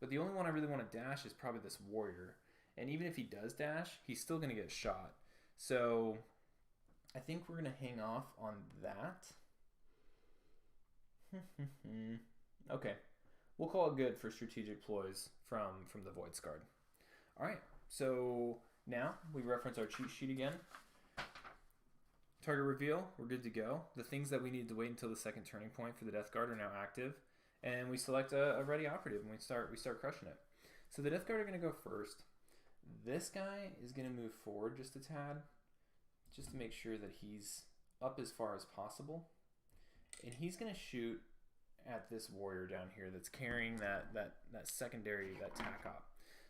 But the only one I really want to dash is probably this warrior. And even if he does dash, he's still going to get shot. So I think we're going to hang off on that. Okay. We'll call it good for Strategic Ploys from the Voidscarred. All right. So now we reference our cheat sheet again. Target reveal, we're good to go. The things that we needed to wait until the second turning point for the Death Guard are now active. And we select a ready operative and we start crushing it. So the Death Guard are going to go first. This guy is going to move forward just a tad, just to make sure that he's up as far as possible. And he's going to shoot at this warrior down here that's carrying that secondary, that tack op.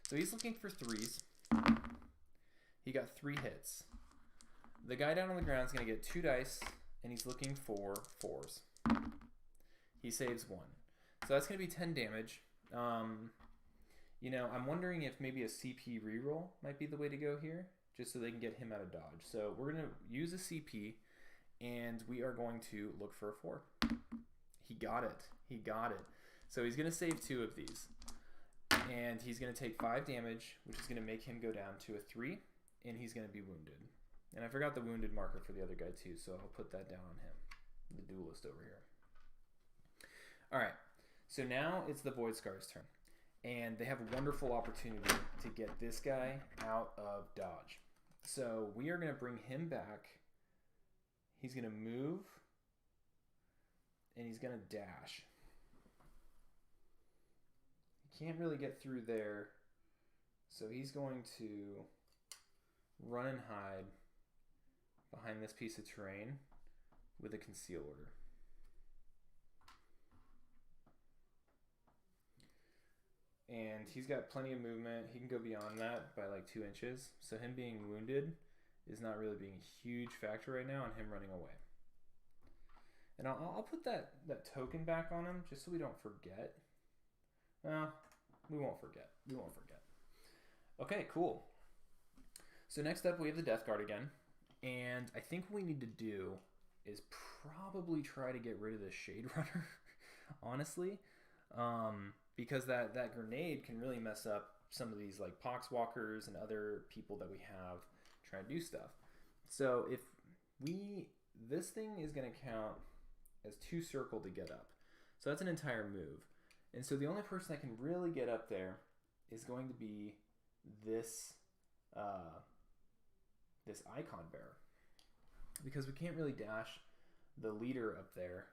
So he's looking for 3s. He got 3 hits. The guy down on the ground is going to get 2 dice, and he's looking for 4s. He saves 1. So that's going to be 10 damage. You know, I'm wondering if maybe a CP reroll might be the way to go here, just so they can get him out of dodge. So we're going to use a CP, and we are going to look for a 4. He got it. He got it. So he's going to save 2 of these. And he's going to take 5 damage, which is going to make him go down to a 3, and he's going to be wounded. And I forgot the wounded marker for the other guy too, so I'll put that down on him, the duelist over here. All right, so now it's the Voidscarred's turn. And they have a wonderful opportunity to get this guy out of dodge. So we are going to bring him back. He's going to move, and he's going to dash. He can't really get through there, so he's going to run and hide behind this piece of terrain with a conceal order. And he's got plenty of movement. He can go beyond that by like 2 inches. So him being wounded is not really being a huge factor right now, and him running away. And I'll put that token back on him just so we don't forget. No, we won't forget. We won't forget. Okay, cool. So next up we have the Death Guard again. And I think what we need to do is probably try to get rid of this Shade Runner, honestly. Because that grenade can really mess up some of these like Poxwalkers and other people that we have trying to do stuff. So if this thing is going to count as 2 circle to get up. So that's an entire move. And so the only person that can really get up there is going to be this this icon bearer, because we can't really dash the leader up there.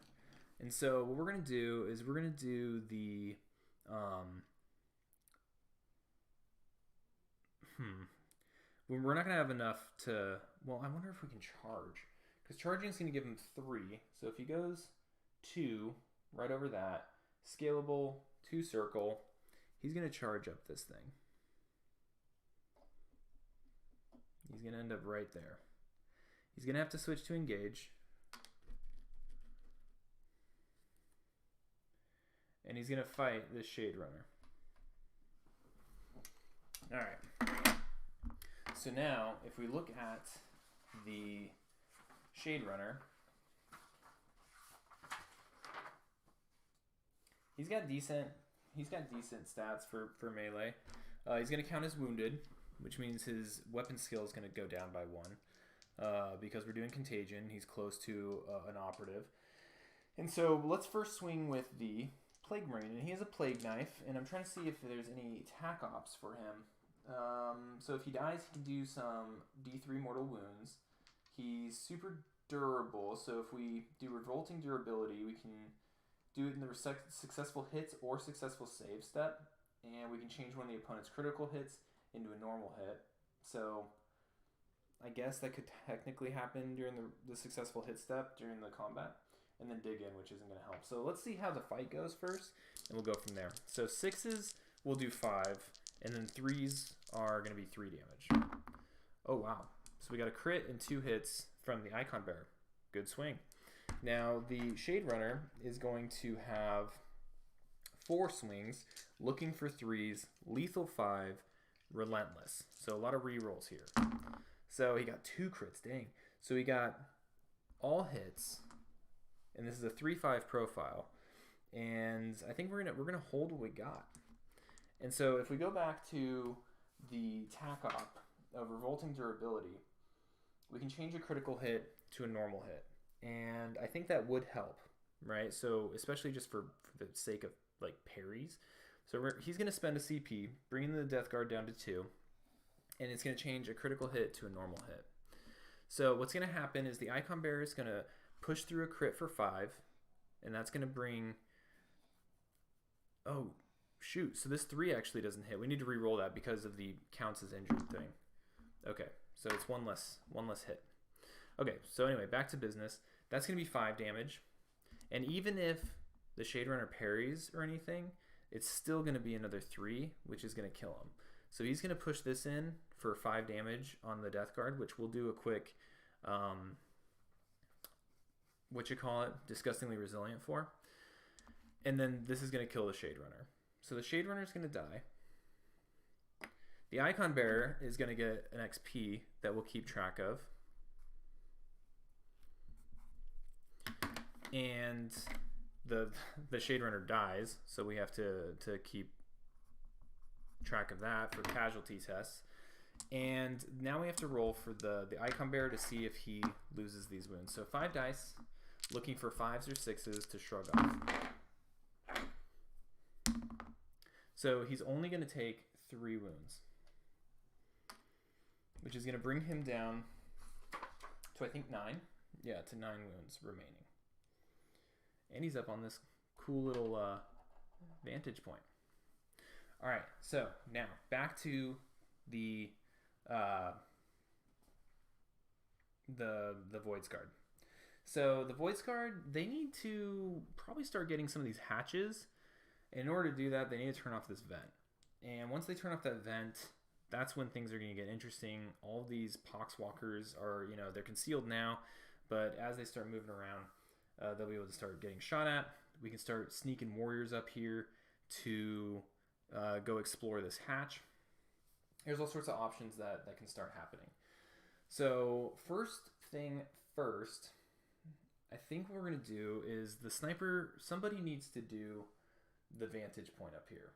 And so what we're going to do is we're going to do the we're not going to have enough to, well, I wonder if we can charge, because charging is going to give him 3. So if he goes 2 right over that, scalable 2 circle, he's going to charge up this thing. He's going to end up right there. He's going to have to switch to engage. And he's going to fight this Shade Runner. Alright. So now, if we look at the Shade Runner, he's got decent stats for melee. He's going to count as wounded, which means his weapon skill is going to go down by 1. Because we're doing contagion, he's close to an operative. And so let's first swing with the Plague Marine, and he has a Plague Knife, and I'm trying to see if there's any attack ops for him. So if he dies, he can do some D3 mortal wounds. He's super durable, so if we do revolting durability, we can do it in the successful hits or successful save step, and we can change one of the opponent's critical hits into a normal hit. So I guess that could technically happen during the successful hit step during the combat, and then dig in, which isn't going to help. So let's see how the fight goes first, and we'll go from there. So 6s will do 5, and then 3s are going to be 3 damage. Oh, wow. So we got a crit and 2 hits from the Icon Bearer. Good swing. Now, the Shade Runner is going to have 4 swings, looking for 3s, lethal 5, relentless. So a lot of rerolls here. So he got 2 crits, dang. So he got all hits, and this is a 3-5 profile. And I think we're gonna hold what we got. And so if we go back to the tack op of revolting durability, we can change a critical hit to a normal hit. And I think that would help, right? So especially just for the sake of like parries. So he's going to spend a CP, bringing the Death Guard down to 2, and it's going to change a critical hit to a normal hit. So what's going to happen is the Icon Bearer is going to push through a crit for 5, and that's going to bring... Oh, shoot. So this 3 actually doesn't hit. We need to re-roll that because of the counts as injured thing. Okay, so it's one less hit. Okay, so anyway, back to business. That's going to be 5 damage. And even if the Shade Runner parries or anything, it's still going to be another 3, which is going to kill him. So he's going to push this in for 5 damage on the Death Guard, which we'll do a quick, disgustingly resilient for. And then this is going to kill the Shade Runner. So the Shade Runner is going to die. The Icon Bearer is going to get an XP that we'll keep track of. And the Shade Runner dies, so we have to keep track of that for casualty tests. And now we have to roll for the Icon Bearer to see if he loses these wounds. So 5 dice, looking for 5s or 6s to shrug off. So he's only going to take 3 wounds, which is going to bring him down to, I think, 9. Yeah, to 9 wounds remaining. And he's up on this cool little vantage point. All right, so now back to the Voidscarred. So the Voidscarred, they need to probably start getting some of these hatches. In order to do that, they need to turn off this vent. And once they turn off that vent, that's when things are going to get interesting. All these poxwalkers are, they're concealed now, but as they start moving around, they'll be able to start getting shot at. We can start sneaking warriors up here to go explore this hatch. There's all sorts of options that can start happening. So first thing first, I think what we're going to do is the sniper, somebody needs to do the vantage point up here.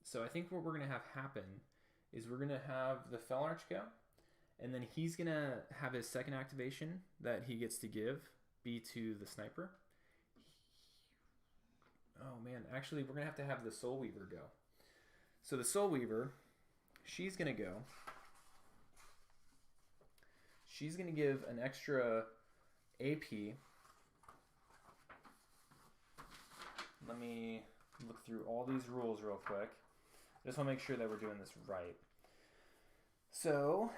So I think what we're going to have happen is we're going to have the Fell Arch go, and then he's going to have his second activation that he gets to give be to the sniper. Oh man, actually we're going to have the Soul Weaver go. So the Soul Weaver, she's going to go. She's going to give an extra AP. Let me look through all these rules real quick. I just want to make sure that we're doing this right. So,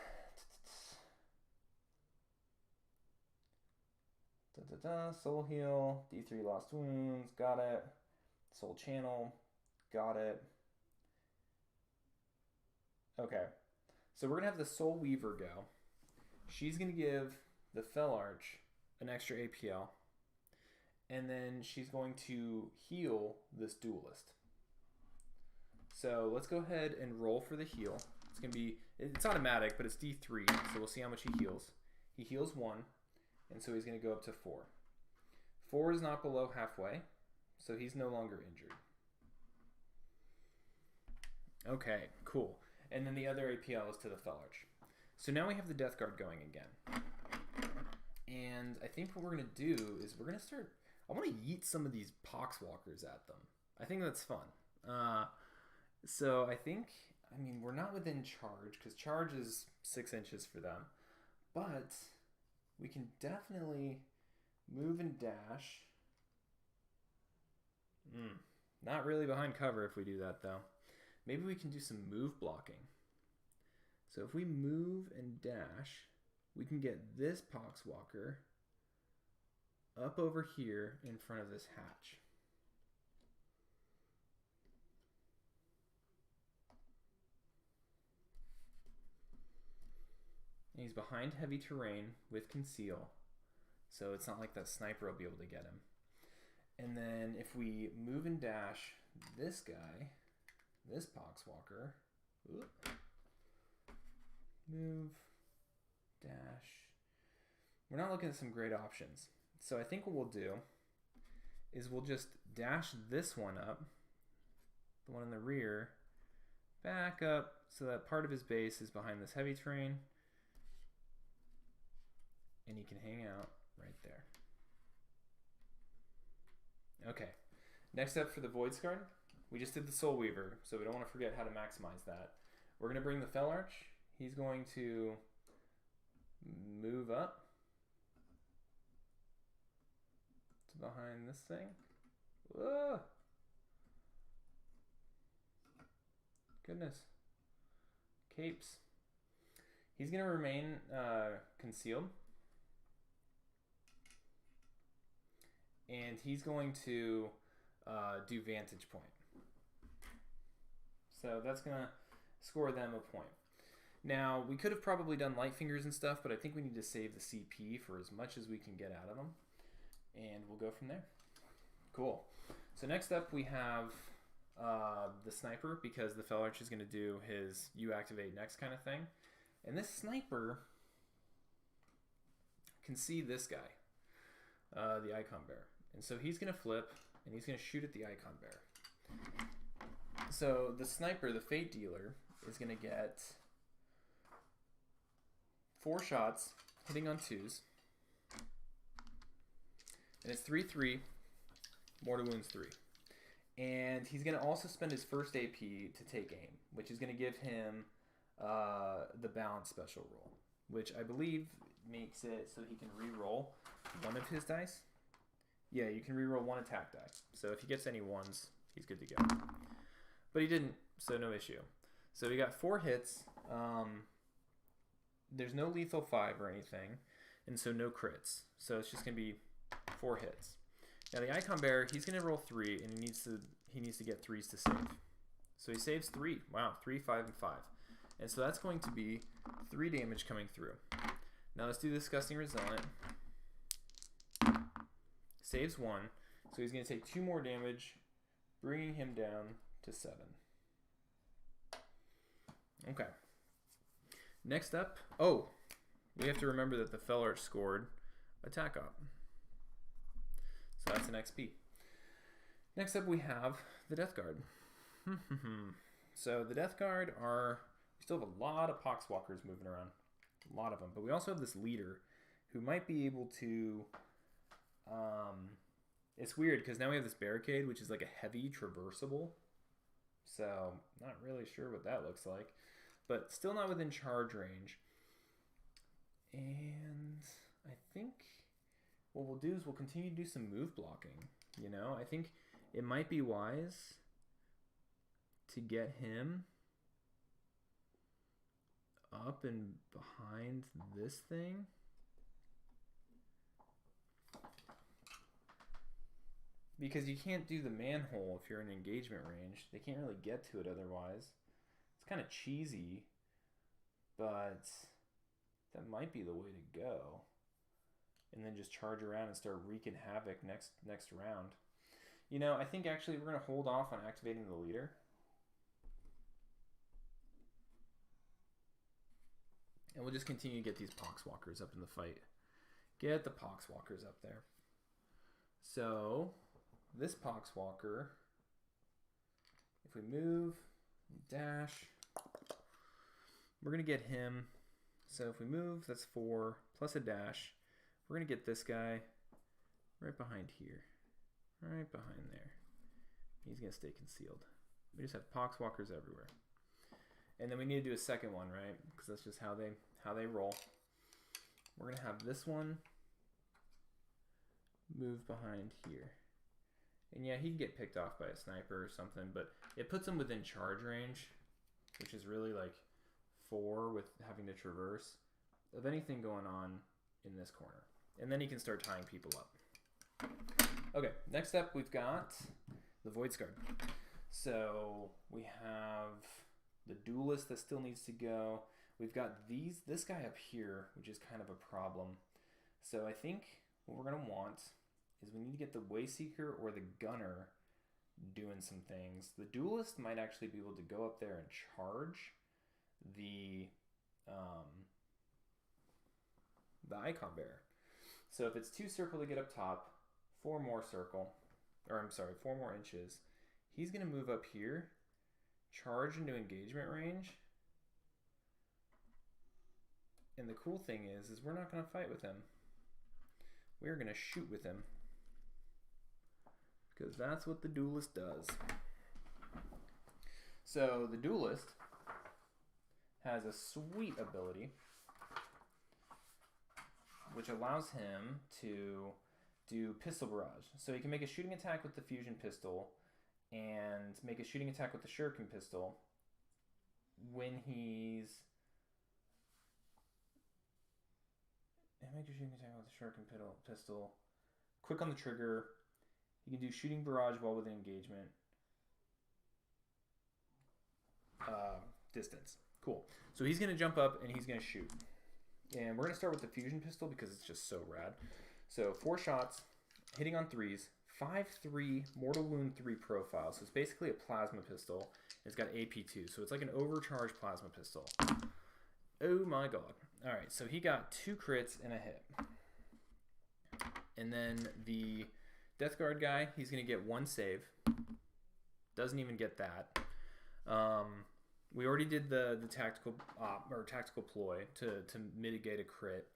Soul Heal, D3 Lost Wounds, got it. Soul Channel, got it. Okay, so we're going to have the Soul Weaver go. She's going to give the Fell Arch an extra APL. And then she's going to heal this duelist. So let's go ahead and roll for the heal. It's going to be, it's automatic, but it's D3, so we'll see how much he heals. He heals 1, and so he's going to go up to 4. 4 is not below halfway, so he's no longer injured. Okay, cool. And then the other APL is to the Fell Arch. So now we have the Death Guard going again. And I think what we're going to do is we're going to start... I want to yeet some of these poxwalkers at them. I think that's fun. So I think, we're not within charge, because charge is 6 inches for them. But we can definitely move and dash. Not really behind cover if we do that, though. Maybe we can do some move blocking. So if we move and dash, we can get this poxwalker up over here in front of this hatch. And he's behind heavy terrain with conceal, so it's not like that sniper will be able to get him. And then if we move and dash this guy, this poxwalker, move, dash. We're not looking at some great options. So I think what we'll do is we'll just dash this one up, the one in the rear, back up so that part of his base is behind this heavy terrain, and he can hang out right there. Okay, next up for the Voidscarred, we just did the Soul Weaver, so we don't want to forget how to maximize that. We're going to bring the Fell Arch. He's going to move up to behind this thing. Whoa. Goodness. Capes. He's going to remain concealed. And he's going to do vantage point. So that's going to score them a point. Now, we could have probably done light fingers and stuff, but I think we need to save the CP for as much as we can get out of them. And we'll go from there. Cool. So next up we have the sniper, because the Fellarch is going to do his you activate next kind of thing. And this sniper can see this guy, the icon bearer. And so he's going to flip, and he's going to shoot at the icon bearer. So the sniper, the fate dealer, is going to get 4 shots, hitting on 2s. And it's 3/3, mortal wounds 3. And he's going to also spend his first AP to take aim, which is going to give him the balance special roll, which I believe makes it so he can re-roll one of his dice. Yeah, you can re-roll 1 attack die. So if he gets any 1s, he's good to go. But he didn't, so no issue. So we got 4 hits. There's no lethal 5 or anything, and so no crits. So it's just going to be 4 hits. Now the icon bearer, he's going to roll 3, and he needs to get 3s to save. So he saves 3. Wow, 3, 5, and 5. And so that's going to be 3 damage coming through. Now let's do Disgusting Resilient. Saves 1, so he's going to take 2 more damage, bringing him down to 7. Okay. Next up, oh, we have to remember that the Fellarch scored attack op. So that's an XP. Next up we have the Death Guard. So the Death Guard are, we still have a lot of Poxwalkers moving around. A lot of them. But we also have this leader who might be able to, it's weird because now we have this barricade, which is like a heavy traversable. So not really sure what that looks like. But still not within charge range. And I think what we'll do is we'll continue to do some move blocking. You know, I think it might be wise to get him up and behind this thing. Because you can't do the manhole if you're in engagement range. They can't really get to it otherwise. It's kind of cheesy, but that might be the way to go. And then just charge around and start wreaking havoc next round. You know, I think actually we're going to hold off on activating the leader. And we'll just continue to get these Poxwalkers up in the fight. Get the Poxwalkers up there. So, this Poxwalker, if we move, dash, we're going to get him. So if we move, that's 4, plus a dash. We're going to get this guy right behind here. Right behind there. He's going to stay concealed. We just have Poxwalkers everywhere. And then we need to do a second one, right? Because that's just how they roll. We're going to have this one move behind here. And yeah, he can get picked off by a sniper or something, but it puts him within charge range, which is really like 4 with having to traverse, of anything going on in this corner. And then he can start tying people up. Okay, next up we've got the Voidscarred. So we have the Duelist that still needs to go. We've got this guy up here, which is kind of a problem. So I think what we're going to want is we need to get the Wayseeker or the Gunner doing some things. The Duelist might actually be able to go up there and charge the Icon Bearer. So if it's 2 circle to get up top, 4 more circle, or I'm sorry, 4 more inches, he's going to move up here, charge into engagement range. And the cool thing is we're not going to fight with him. We're going to shoot with him. Because that's what the Duelist does. So the Duelist has a sweet ability which allows him to do pistol barrage. So he can make a shooting attack with the fusion pistol and make a shooting attack with the shuriken pistol when he's... And make a shooting attack with the shuriken pistol. Quick on the trigger. He can do shooting barrage while within engagement. Distance. Cool. So he's going to jump up and he's going to shoot. And we're going to start with the fusion pistol because it's just so rad. So 4 shots, hitting on 3s, 5-3 mortal wound 3 profile. So it's basically a plasma pistol. It's got AP2, so it's like an overcharged plasma pistol. Oh my god. Alright, so he got 2 crits and a hit. And then the Death Guard guy, he's going to get 1 save. Doesn't even get that. We already did the tactical tactical ploy to mitigate a crit.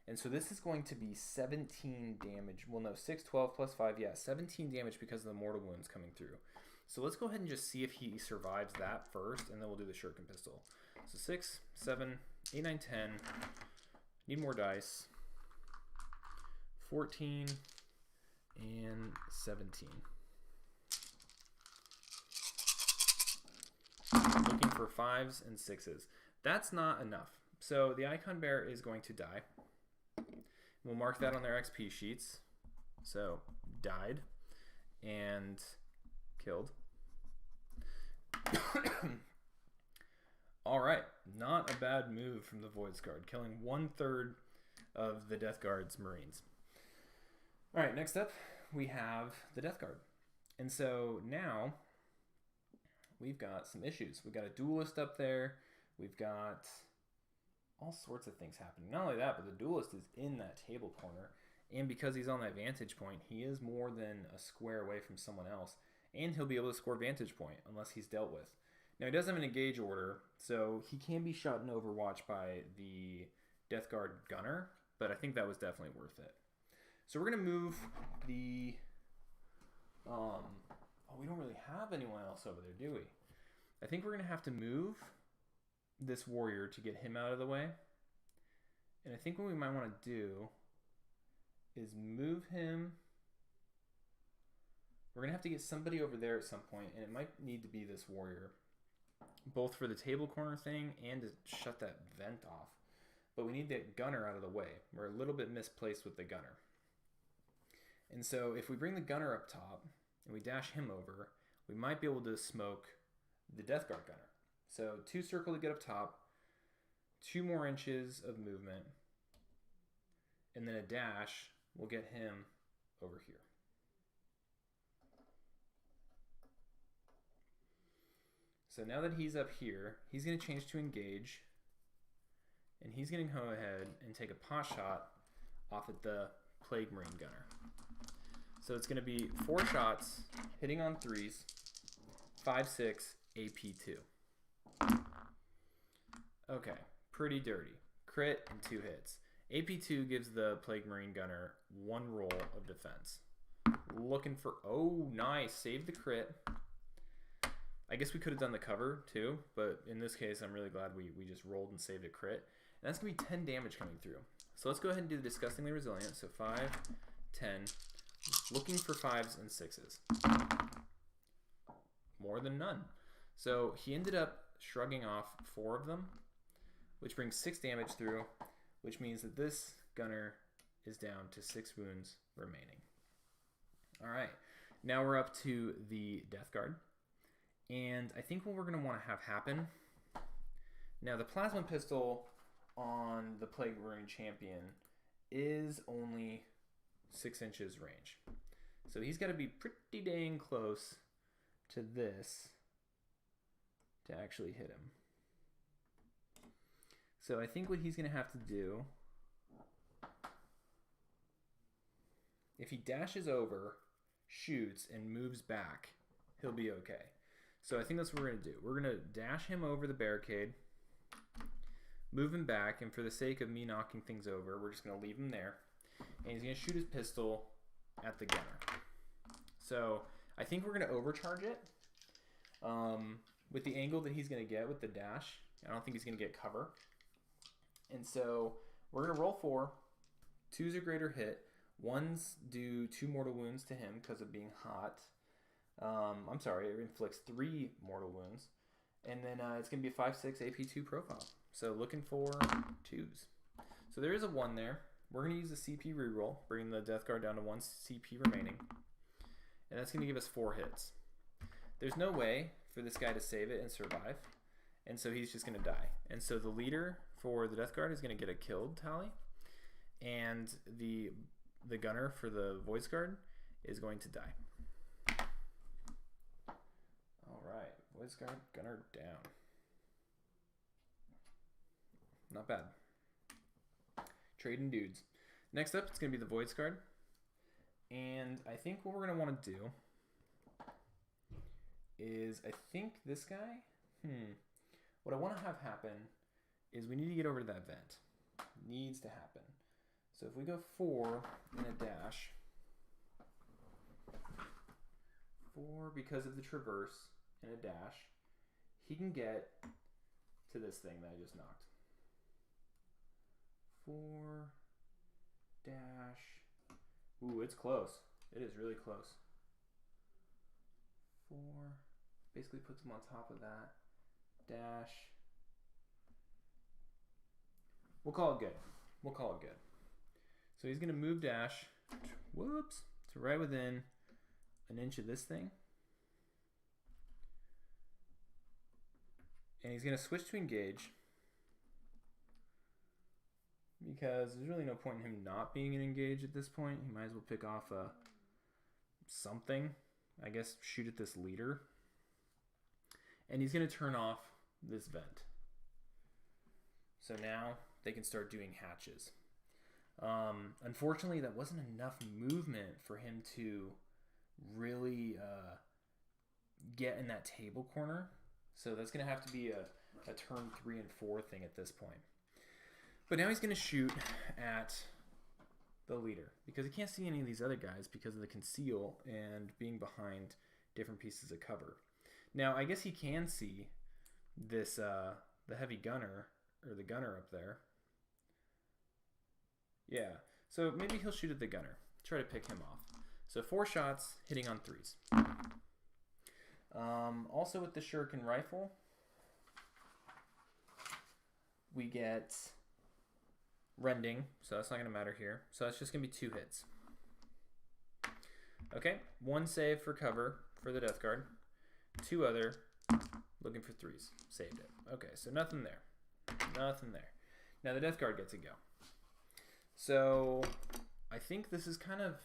And so this is going to be 17 damage. Well, no, 6, 12, plus 5. Yeah, 17 damage because of the mortal wounds coming through. So let's go ahead and just see if he survives that first, and then we'll do the shuriken pistol. So 6, 7, 8, 9, 10. Need more dice. 14 and 17. Looking for 5s and 6s. That's not enough. So the icon bearer is going to die. We'll mark that on their XP sheets. So died and killed. All right, not a bad move from the Voidscarred, killing 1/3 of the Death Guard's Marines. All right, next up we have the Death Guard. And so now we've got some issues. We've got a duelist up there. We've got all sorts of things happening. Not only that, but the duelist is in that table corner. And because he's on that vantage point, he is more than a square away from someone else. And he'll be able to score vantage point unless he's dealt with. Now, he does have an engage order, so he can be shot in Overwatch by the Death Guard gunner, but I think that was definitely worth it. So we're going to move the... oh, we don't really have anyone else over there, do we? I think we're going to have to move this warrior to get him out of the way. And I think what we might want to do is move him. We're going to have to get somebody over there at some point, and it might need to be this warrior, both for the table corner thing and to shut that vent off. But we need that gunner out of the way. We're a little bit misplaced with the gunner. And so if we bring the gunner up top and we dash him over, we might be able to smoke the Death Guard gunner. So 2 circle to get up top, 2 more inches of movement, and then a dash will get him over here. So now that he's up here, he's going to change to engage, and he's going to go ahead and take a pot shot off at the Plague Marine gunner. So it's going to be 4 shots, hitting on 3s, 5, 6, AP2. Okay, pretty dirty. Crit and 2 hits. AP2 gives the Plague Marine gunner 1 roll of defense. Looking for... Oh, nice. Save the crit. I guess we could have done the cover too, but in this case, I'm really glad we just rolled and saved a crit. And that's going to be 10 damage coming through. So let's go ahead and do the Disgustingly Resilient. So 5, 10, looking for 5s and 6s. More than none. So he ended up shrugging off 4 of them, which brings 6 damage through, which means that this gunner is down to 6 wounds remaining. All right, now we're up to the Death Guard. And I think what we're going to want to have happen... Now, the plasma pistol on the Plague Marine Champion is only 6 inches range. So he's got to be pretty dang close to this to actually hit him. So I think what he's going to have to do... If he dashes over, shoots, and moves back, he'll be okay. So I think that's what we're going to do. We're going to dash him over the barricade, move him back, and for the sake of me knocking things over, we're just going to leave him there. And he's going to shoot his pistol at the gunner. So I think we're going to overcharge it. With the angle that he's going to get with the dash, I don't think he's going to get cover. And so we're going to roll 4, 2's a greater hit. 1's do 2 mortal wounds to him because of being hot. I'm sorry, it inflicts 3 mortal wounds. And then it's going to be a 5/6 AP2 profile. So looking for 2's. So there is a 1 there. We're going to use the CP reroll, bringing the Death Guard down to 1 CP remaining. And that's going to give us 4 hits. There's no way for this guy to save it and survive. And so he's just going to die. And so the leader for the Death Guard is going to get a killed tally. And the gunner for the Voidscarred is going to die. Alright, Voidscarred, gunner down. Not bad. Trading dudes. Next up, it's going to be the Voidscarred. And I think what we're going to want to do is, I think this guy, what I want to have happen is we need to get over to that vent. Needs to happen. So if we go 4 and a dash, 4 because of the traverse and a dash, he can get to this thing that I just knocked. 4 dash. Ooh, it's close. It is really close. 4 basically puts him on top of that. Dash. We'll call it good. We'll call it good. So he's going to move dash, whoops, to right within an inch of this thing. And he's going to switch to engage because there's really no point in him not being in engage at this point. He might as well pick off something. I guess shoot at this leader. And he's going to turn off this vent. So now they can start doing hatches. Unfortunately, that wasn't enough movement for him to really get in that table corner. So that's going to have to be a turn 3 and 4 thing at this point. But now he's going to shoot at the leader because he can't see any of these other guys because of the conceal and being behind different pieces of cover. Now, I guess he can see this the heavy gunner or the gunner up there. Yeah, so maybe he'll shoot at the gunner. Try to pick him off. So 4 shots hitting on 3s. Also with the shuriken rifle, we get rending, so that's not going to matter here. So that's just going to be 2 hits. Okay, 1 save for cover for the Death Guard. 2 other, looking for 3s. Saved it. Okay, so nothing there. Nothing there. Now the Death Guard gets a go. So I think this is kind of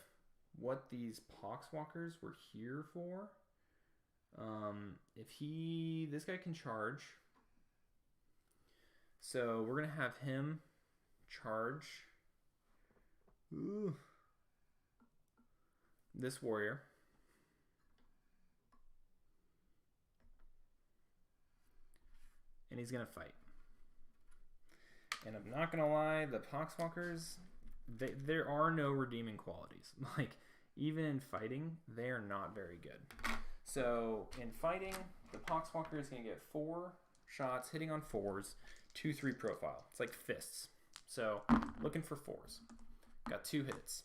what these Poxwalkers were here for. This guy can charge. So we're going to have him charge. Ooh. This warrior. And he's going to fight. And I'm not going to lie, the Poxwalkers, there are no redeeming qualities. Like, even in fighting, they are not very good. So, in fighting, the Poxwalker is going to get 4 shots, hitting on 4s, 2/3 profile. It's like fists. So, looking for 4s. Got 2 hits.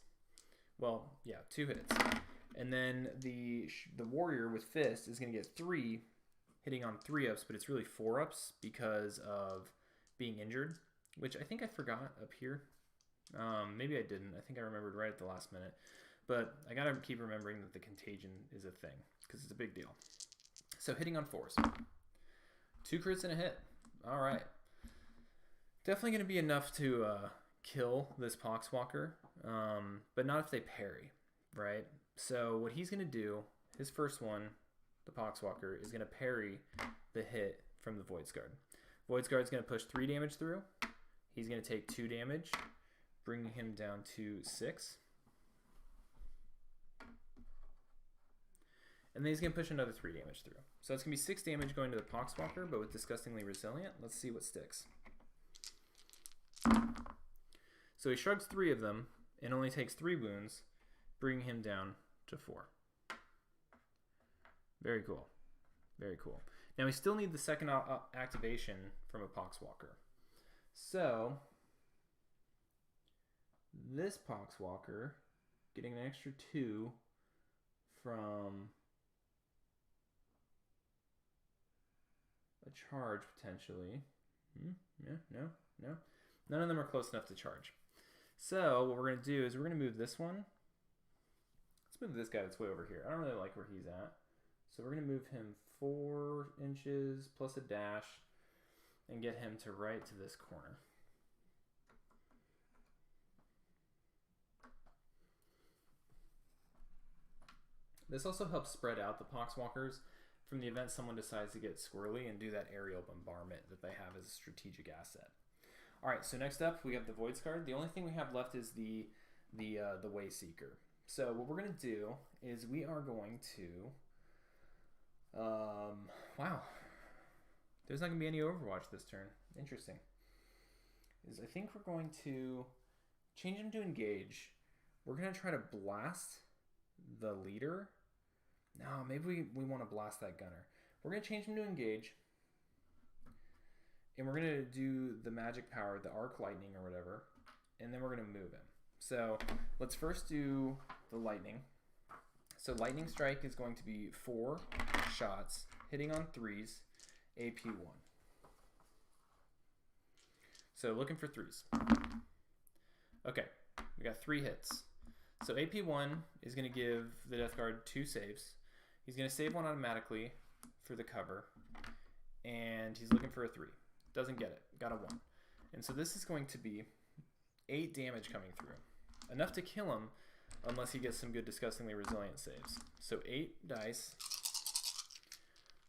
Well, yeah, 2 hits. And then the warrior with fist is going to get 3, hitting on 3-ups, but it's really 4-ups because of being injured, which I think I forgot up here. Maybe I didn't. I think I remembered right at the last minute. But I got to keep remembering that the contagion is a thing because it's a big deal. So hitting on 4s. 2 crits and a hit. All right. Definitely going to be enough to kill this Poxwalker, but not if they parry, right? So what he's going to do, his first one, the Poxwalker, is going to parry the hit from the Voidscarred. Voidscarred's going to push 3 damage through. He's going to take 2 damage, bringing him down to 6. And then he's going to push another 3 damage through. So it's going to be 6 damage going to the Poxwalker, but with Disgustingly Resilient. Let's see what sticks. So he shrugs 3 of them and only takes 3 wounds, bringing him down to 4. Very cool. Very cool. Now we still need the second activation from a Poxwalker. So this Poxwalker getting an extra 2 from a charge potentially. Yeah, no. None of them are close enough to charge. So what we're going to do is we're going to move this one. Let's move this guy that's way over here. I don't really like where he's at. So we're going to move him 4 inches plus a dash and get him to right to this corner. This also helps spread out the Poxwalkers from the event someone decides to get squirrely and do that aerial bombardment that they have as a strategic asset. All right, so next up we have the Voidscarred. The only thing we have left is the Wayseeker. So what we're going to do is we are going to wow, there's not going to be any Overwatch this turn. Interesting. I think we're going to change him to engage. We're going to try to blast the leader. No, maybe we want to blast that gunner. We're going to change him to engage. And we're going to do the magic power, the arc lightning or whatever. And then we're going to move him. So let's first do the lightning. So lightning strike is going to be 4 shots, hitting on 3s, AP1. So looking for 3s. Okay, we got 3 hits. So AP1 is going to give the Death Guard 2 saves. He's going to save 1 automatically for the cover. And he's looking for a 3. Doesn't get it. Got a 1. And so this is going to be 8 damage coming through. Enough to kill him unless he gets some good Disgustingly Resilient saves. So 8 dice.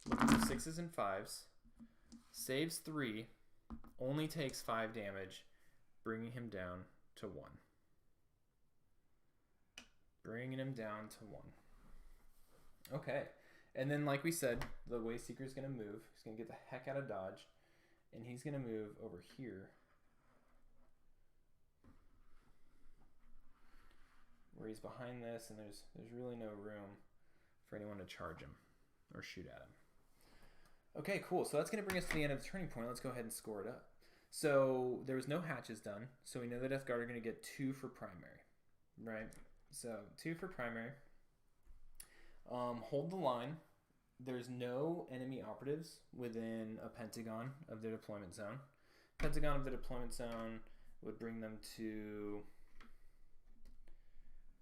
Looking for 6s and 5s. Saves 3. Only takes 5 damage. Bringing him down to 1. Bringing him down to 1. Okay. And then, like we said, the Wayseeker is going to move. He's going to get the heck out of dodge. And he's going to move over here. Where he's behind this, and there's really no room for anyone to charge him or shoot at him. Okay, cool. So that's going to bring us to the end of the turning point. Let's go ahead and score it up. So there was no hatches done. So we know the Death Guard are going to get 2 for primary, right? So 2 for primary. Hold the line. There's no enemy operatives within a pentagon of their deployment zone. Pentagon of the deployment zone would bring them to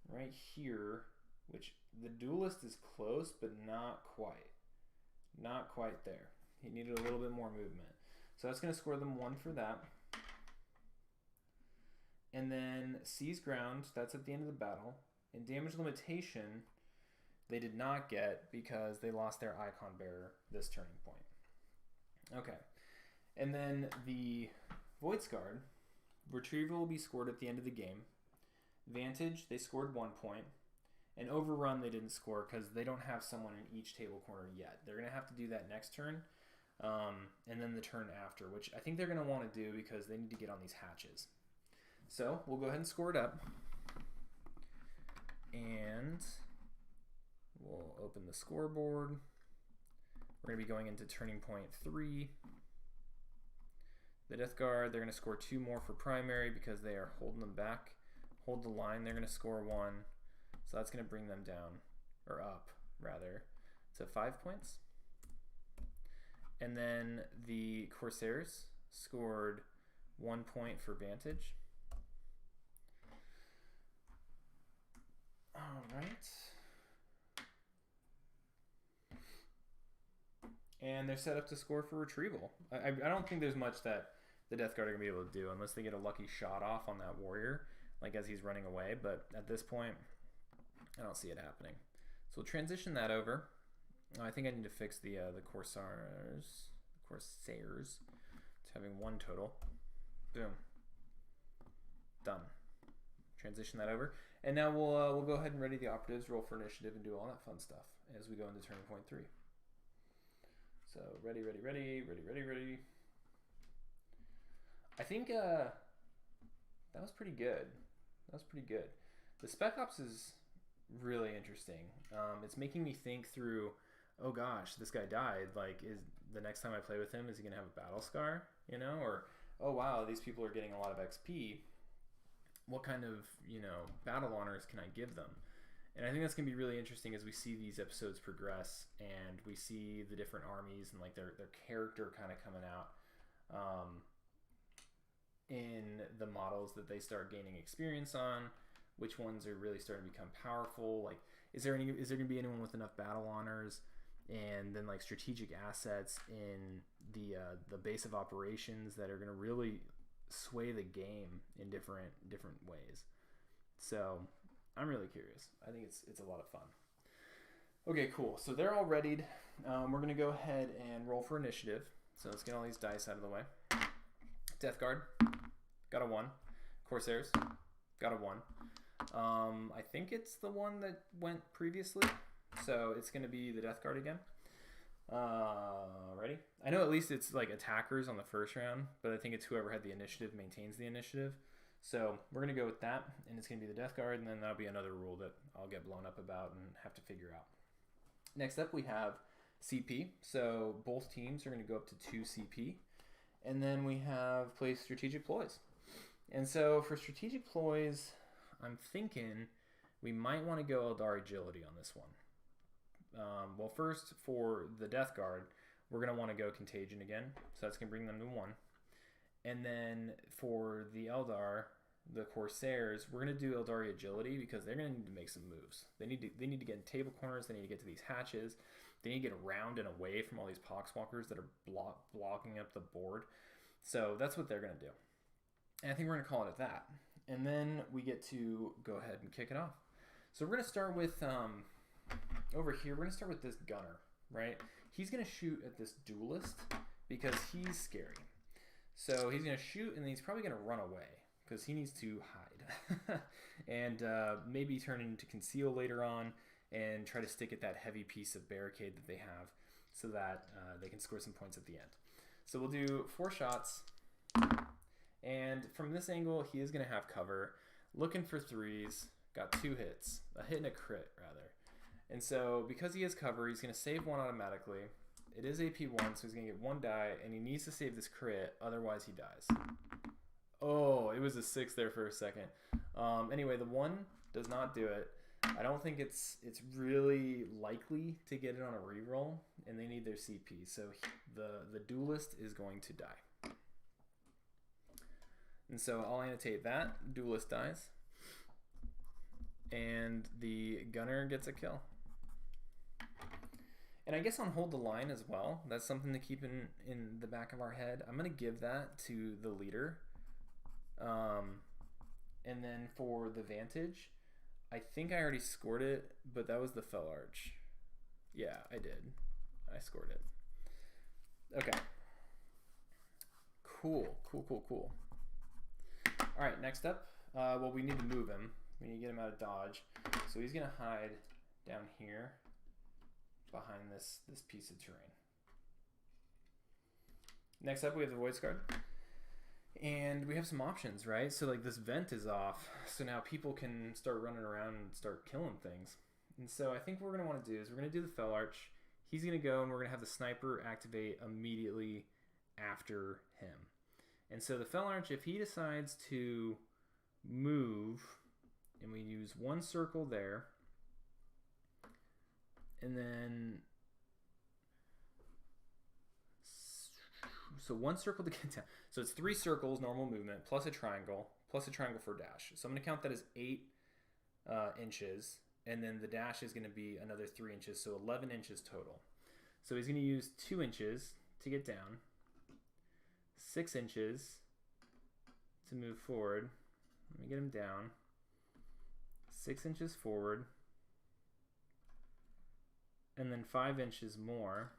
right here, which the duelist is close, but not quite. Not quite there. He needed a little bit more movement. So that's going to score them 1 for that. And then seize ground, that's at the end of the battle. And damage limitation, they did not get because they lost their icon bearer this turning point. Okay. And then the Voidscarred, retrieval will be scored at the end of the game. Vantage, they scored 1 point. And overrun, they didn't score because they don't have someone in each table corner yet. They're going to have to do that next turn. And then the turn after, which I think they're going to want to do because they need to get on these hatches. So we'll go ahead and score it up. And we'll open the scoreboard. We're going to be going into turning point 3. The Death Guard, they're going to score 2 more for primary because they are holding them back. Hold the line, they're going to score 1. So that's going to bring them down, or up, rather, to 5 points. And then the Corsairs scored 1 point for Vantage. All right. And they're set up to score for retrieval. I don't think there's much that the Death Guard are going to be able to do unless they get a lucky shot off on that warrior, like as he's running away. But at this point, I don't see it happening. So we'll transition that over. I think I need to fix the Corsairs to having 1 total. Boom. Done. Transition that over. And now we'll go ahead and ready the operatives, roll for initiative, and do all that fun stuff as we go into turning point 3. So ready. I think that was pretty good. The Spec Ops is really interesting. It's making me think through, oh gosh, this guy died. Like, is the next time I play with him, is he gonna have a battle scar? You know, or oh wow, these people are getting a lot of XP. what kind of, battle honors can I give them? And I think that's going to be really interesting as we see these episodes progress and we see the different armies and like their character kind of coming out in the models that they start gaining experience on, which ones are really starting to become powerful. Like, is there going to be anyone with enough battle honors and then like strategic assets in the base of operations that are going to really sway the game in different ways. So I'm really curious. I think it's a lot of fun. Okay, cool. So they're all readied. We're going to go ahead and roll for initiative. So let's get all these dice out of the way. Death Guard, got a 1. Corsairs, got a 1. I think it's the one that went previously. So it's going to be the Death Guard again. Ready? I know at least it's like attackers on the first round, but I think it's whoever had the initiative maintains the initiative. So we're going to go with that, and it's going to be the Death Guard, and then that'll be another rule that I'll get blown up about and have to figure out. Next up, we have CP. So both teams are going to go up to 2 CP. And then we have play strategic ploys. And so for strategic ploys, I'm thinking we might want to go Eldar Agility on this one. Well, first, for the Death Guard, we're going to want to go Contagion again. So that's going to bring them to 1. And then for the Eldar, the Corsairs, we're going to do Eldari Agility because they're going to need to make some moves. They need to get in table corners. They need to get to these hatches. They need to get around and away from all these poxwalkers that are blocking up the board. So that's what they're going to do. And I think we're going to call it at that. And then we get to go ahead and kick it off. So we're going to start with, over here, we're going to start with this gunner, right? He's going to shoot at this duelist because he's scary. So he's going to shoot, and then he's probably going to run away because he needs to hide. And maybe turn into conceal later on and try to stick at that heavy piece of barricade that they have so that they can score some points at the end. So we'll do 4 shots. And from this angle, he is going to have cover. Looking for 3s. Got 2 hits. A hit and a crit, rather. And so because he has cover, he's going to save 1 automatically. It is Ep1, so he's going to get 1 die, and he needs to save this crit, otherwise he dies. Oh, it was a 6 there for a second. Anyway, the 1 does not do it. I don't think it's really likely to get it on a reroll, and they need their CP. So the duelist is going to die. And so I'll annotate that. Duelist dies. And the gunner gets a kill. And I guess on hold the line as well. That's something to keep in the back of our head. I'm going to give that to the leader. And then for the vantage, I think I already scored it, but that was the fell arch. Yeah, I did. I scored it. Okay. Cool. All right, next up. Well, we need to move him. We need to get him out of dodge. So he's going to hide down here behind this piece of terrain. Next up, we have the Voidscarred. And we have some options, right? So like this vent is off. So now people can start running around and start killing things. And so I think what we're going to want to do is we're going to do the Fell Arch. He's going to go and we're going to have the sniper activate immediately after him. And so the Fell Arch, if he decides to move, and we use 1 circle there, and then so 1 circle to get down. So it's 3 circles, normal movement, plus a triangle for dash. So I'm going to count that as 8 inches, and then the dash is going to be another 3 inches, so 11 inches total. So he's going to use 2 inches to get down, 6 inches to move forward. Let me get him down. 6 inches forward, and then 5 inches more.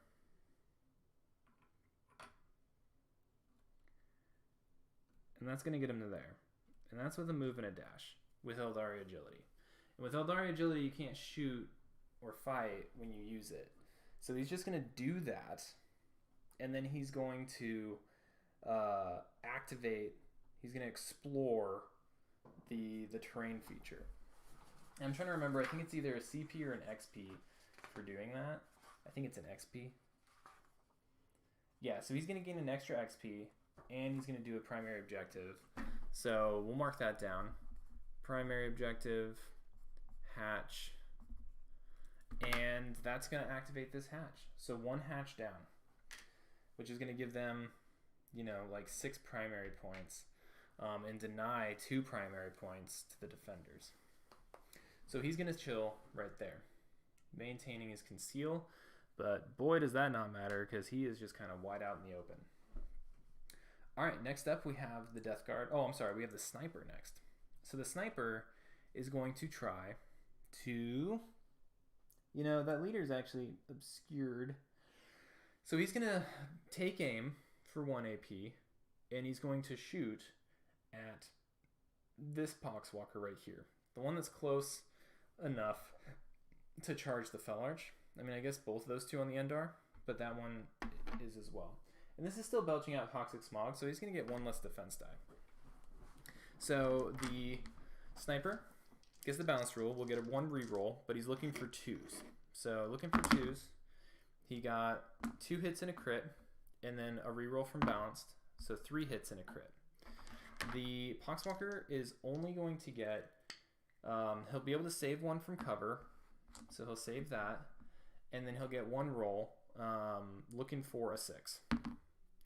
And that's going to get him to there. And that's with a move and a dash with Eldari Agility. And with Eldari Agility, you can't shoot or fight when you use it. So he's just going to do that, and then he's going to activate, he's going to explore the terrain feature. And I'm trying to remember, I think it's either a CP or an XP for doing that. I think it's an XP. Yeah, so he's going to gain an extra XP, and he's going to do a primary objective. So we'll mark that down. primary objective, hatch, and that's going to activate this hatch. So 1 hatch down, which is going to give them, you know, like 6 primary points, and deny 2 primary points to the defenders. So he's going to chill right there, maintaining his conceal, but boy does that not matter because he is just kind of wide out in the open. All right, next up we have the Death Guard. Oh, I'm sorry, we have the Sniper next. So the Sniper is going to try to, you know, that leader is actually obscured. So he's going to take aim for 1 AP, and he's going to shoot at this Poxwalker right here. The one that's close enough to charge the Fellarch. I mean, I guess both of those two on the end are, but that one is as well. And this is still belching out Toxic Smog, so he's going to get 1 less defense die. So the Sniper gets the balance rule. We'll get a 1 reroll, but he's looking for 2s. So looking for 2s. He got 2 hits and a crit, and then a reroll from balanced, so 3 hits and a crit. The Poxwalker is only going to get, he'll be able to save 1 from cover, so he'll save that, and then he'll get 1 roll, looking for a 6.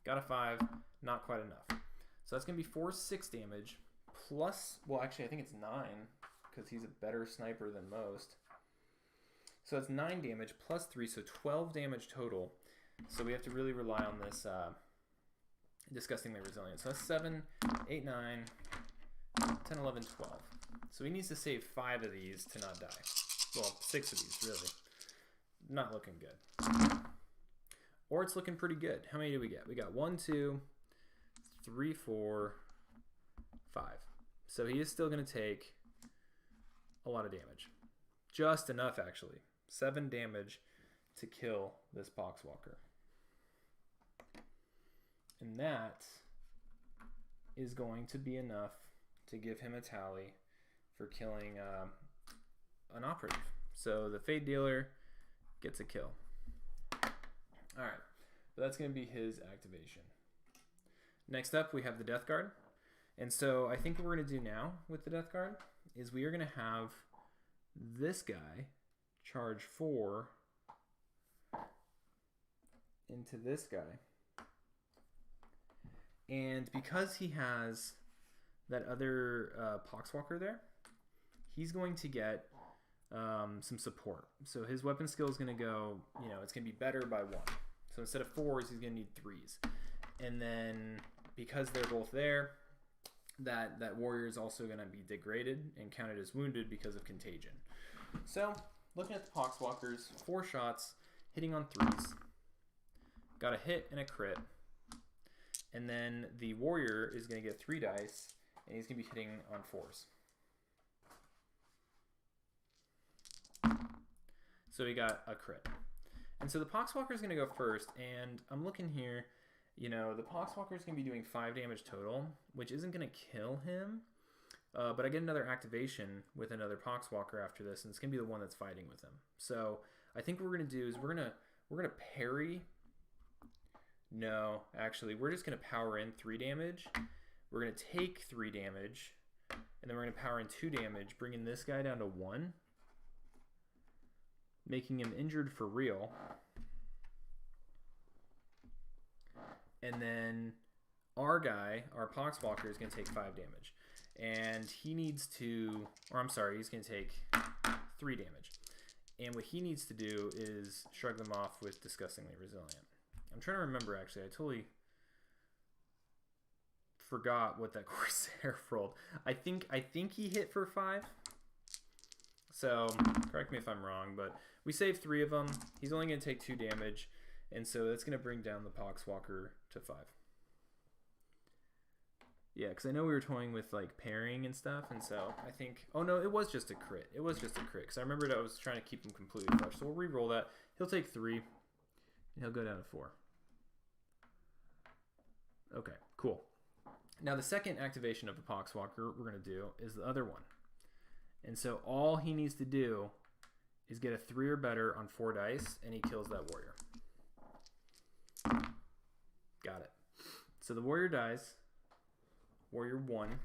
Got a 5, not quite enough. So that's going to be 4-6 damage, plus, well actually I think it's 9, because he's a better sniper than most. So it's 9 damage plus 3, so 12 damage total. So we have to really rely on this disgustingly resilient. So that's 7, 8, 9, 10, 11, 12. So he needs to save 5 of these to not die. Well, 6 of these, really. Not looking good. Or it's looking pretty good. How many do we get? We got 1, 2, 3, 4, 5. So he is still going to take a lot of damage. Just enough, actually. 7 damage to kill this Poxwalker. And that is going to be enough to give him a tally for killing an operative. So the Fade Dealer gets a kill. Alright, but that's going to be his activation. Next up, we have the Death Guard. And so I think what we're going to do now with the Death Guard is we are going to have this guy charge 4 into this guy. And because he has that other Poxwalker there, he's going to get some support. So his weapon skill is going to go, you know, it's going to be better by 1. So instead of 4s, he's going to need 3s. And then because they're both there, that warrior is also going to be degraded and counted as wounded because of contagion. So looking at the Poxwalkers, 4 shots, hitting on 3s. Got a hit and a crit. And then the warrior is going to get 3 dice, and he's going to be hitting on 4s. So he got a crit. And so the Poxwalker is going to go first, and I'm looking here, you know, the Poxwalker is going to be doing 5 damage total, which isn't going to kill him, but I get another activation with another Poxwalker after this, and it's going to be the one that's fighting with him. So I think what we're going to do is we're going to parry. No, actually, we're just going to power in 3 damage. We're going to take 3 damage, and then we're going to power in 2 damage, bringing this guy down to 1. Making him injured for real. And then our guy, our Poxwalker, is going to take 5 damage. And he needs to, or I'm sorry, he's going to take 3 damage. And what he needs to do is shrug them off with Disgustingly Resilient. I'm trying to remember, actually. I totally forgot what that Corsair rolled. I think he hit for 5. So, correct me if I'm wrong, but we saved 3 of them. He's only going to take 2 damage, and so that's going to bring down the Poxwalker to 5. Yeah, because I know we were toying with, like, pairing and stuff, and so I think... Oh, no, it was just a crit. It was just a crit, because I remembered I was trying to keep him completely fresh. So we'll re-roll that. He'll take 3, and he'll go down to 4. Okay, cool. Now, the second activation of the Poxwalker we're going to do is the other one. And so all he needs to do is get a 3 or better on 4 dice, and he kills that warrior. Got it. So the warrior dies. Warrior 1.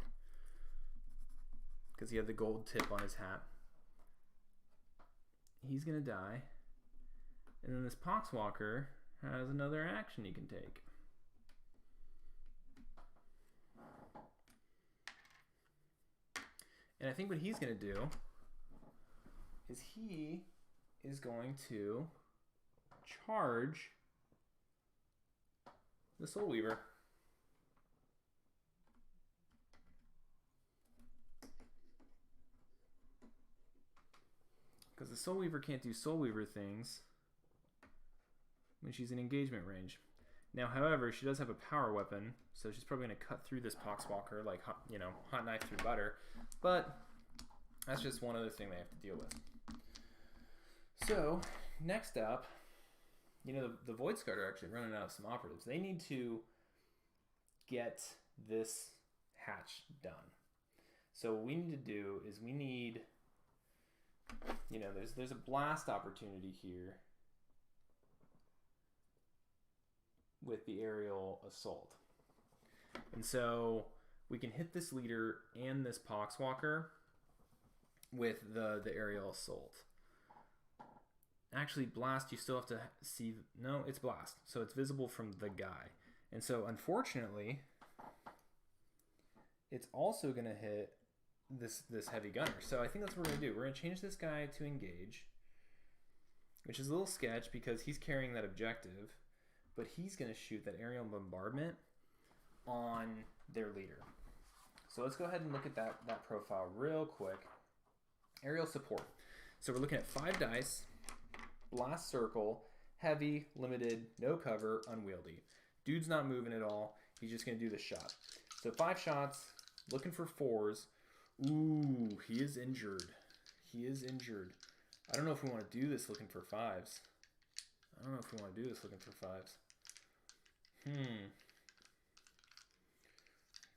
because he had the gold tip on his hat. He's going to die. And then this Poxwalker has another action he can take. And I think what he's going to do is he is going to charge the Soul Weaver. Because the Soul Weaver can't do Soul Weaver things when she's in engagement range. Now, however, she does have a power weapon, so she's probably going to cut through this Poxwalker like hot knife through butter. But that's just one other thing they have to deal with. So next up, the Voidscarred are actually running out of some operatives. They need to get this hatch done. So what we need to do is we need, there's a blast opportunity here with the aerial assault. And so we can hit this leader and this Poxwalker with the aerial assault. Actually, blast, you still have to see... No, it's blast. So it's visible from the guy. And so, unfortunately, it's also going to hit this heavy gunner. So I think that's what we're going to do. We're going to change this guy to engage, which is a little sketch because he's carrying that objective, but he's going to shoot that aerial bombardment on their leader. So let's go ahead and look at that profile real quick. Aerial support. So we're looking at 5 dice, blast circle, heavy, limited, no cover, unwieldy. Dude's not moving at all. He's just going to do the shot. So 5 shots, looking for 4s. Ooh, he is injured. He is injured. I don't know if we want to do this looking for 5s.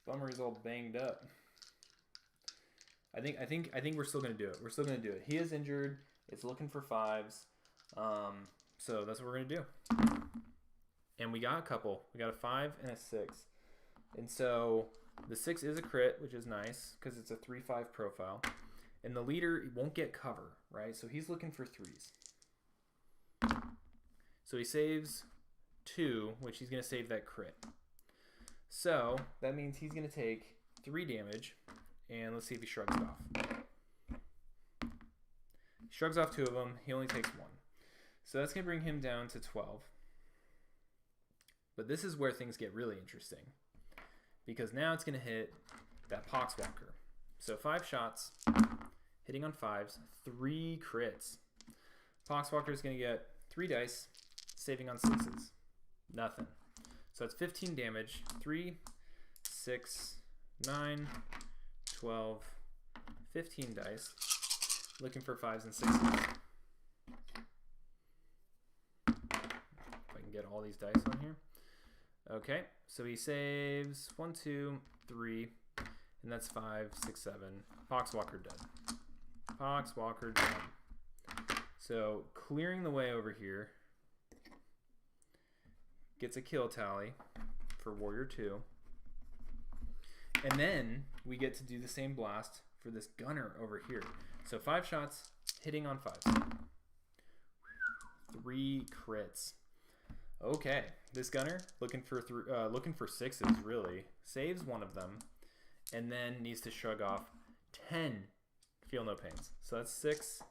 Bummer, he's all banged up. I think we're still gonna do it. He is injured. It's looking for 5s. So that's what we're gonna do. And we got a couple. We got a 5 and a 6. And so the 6 is a crit, which is nice because it's a 3/5 profile. And the leader won't get cover, right? So he's looking for 3s. So he saves 2, which he's gonna save that crit. So that means he's gonna take 3 damage. And let's see if he shrugs it off. He shrugs off 2 of them. He only takes 1. So that's going to bring him down to 12. But this is where things get really interesting. Because now it's going to hit that Poxwalker. So 5 shots, hitting on 5s, 3 crits. Poxwalker is going to get 3 dice, saving on 6s. Nothing. So that's 15 damage. 3, 6, 9... 12, 15 dice, looking for 5s and 6s. If I can get all these dice on here. Okay, so he saves 1, 2, 3, and that's 5, 6, 7. Poxwalker dead. Poxwalker dead. So clearing the way over here gets a kill tally for Warrior 2. And then we get to do the same blast for this gunner over here. So 5 shots, hitting on 5s. 3 crits. Okay, this gunner looking for 6s really, saves 1 of them, and then needs to shrug off 10 feel no pains. So that's 6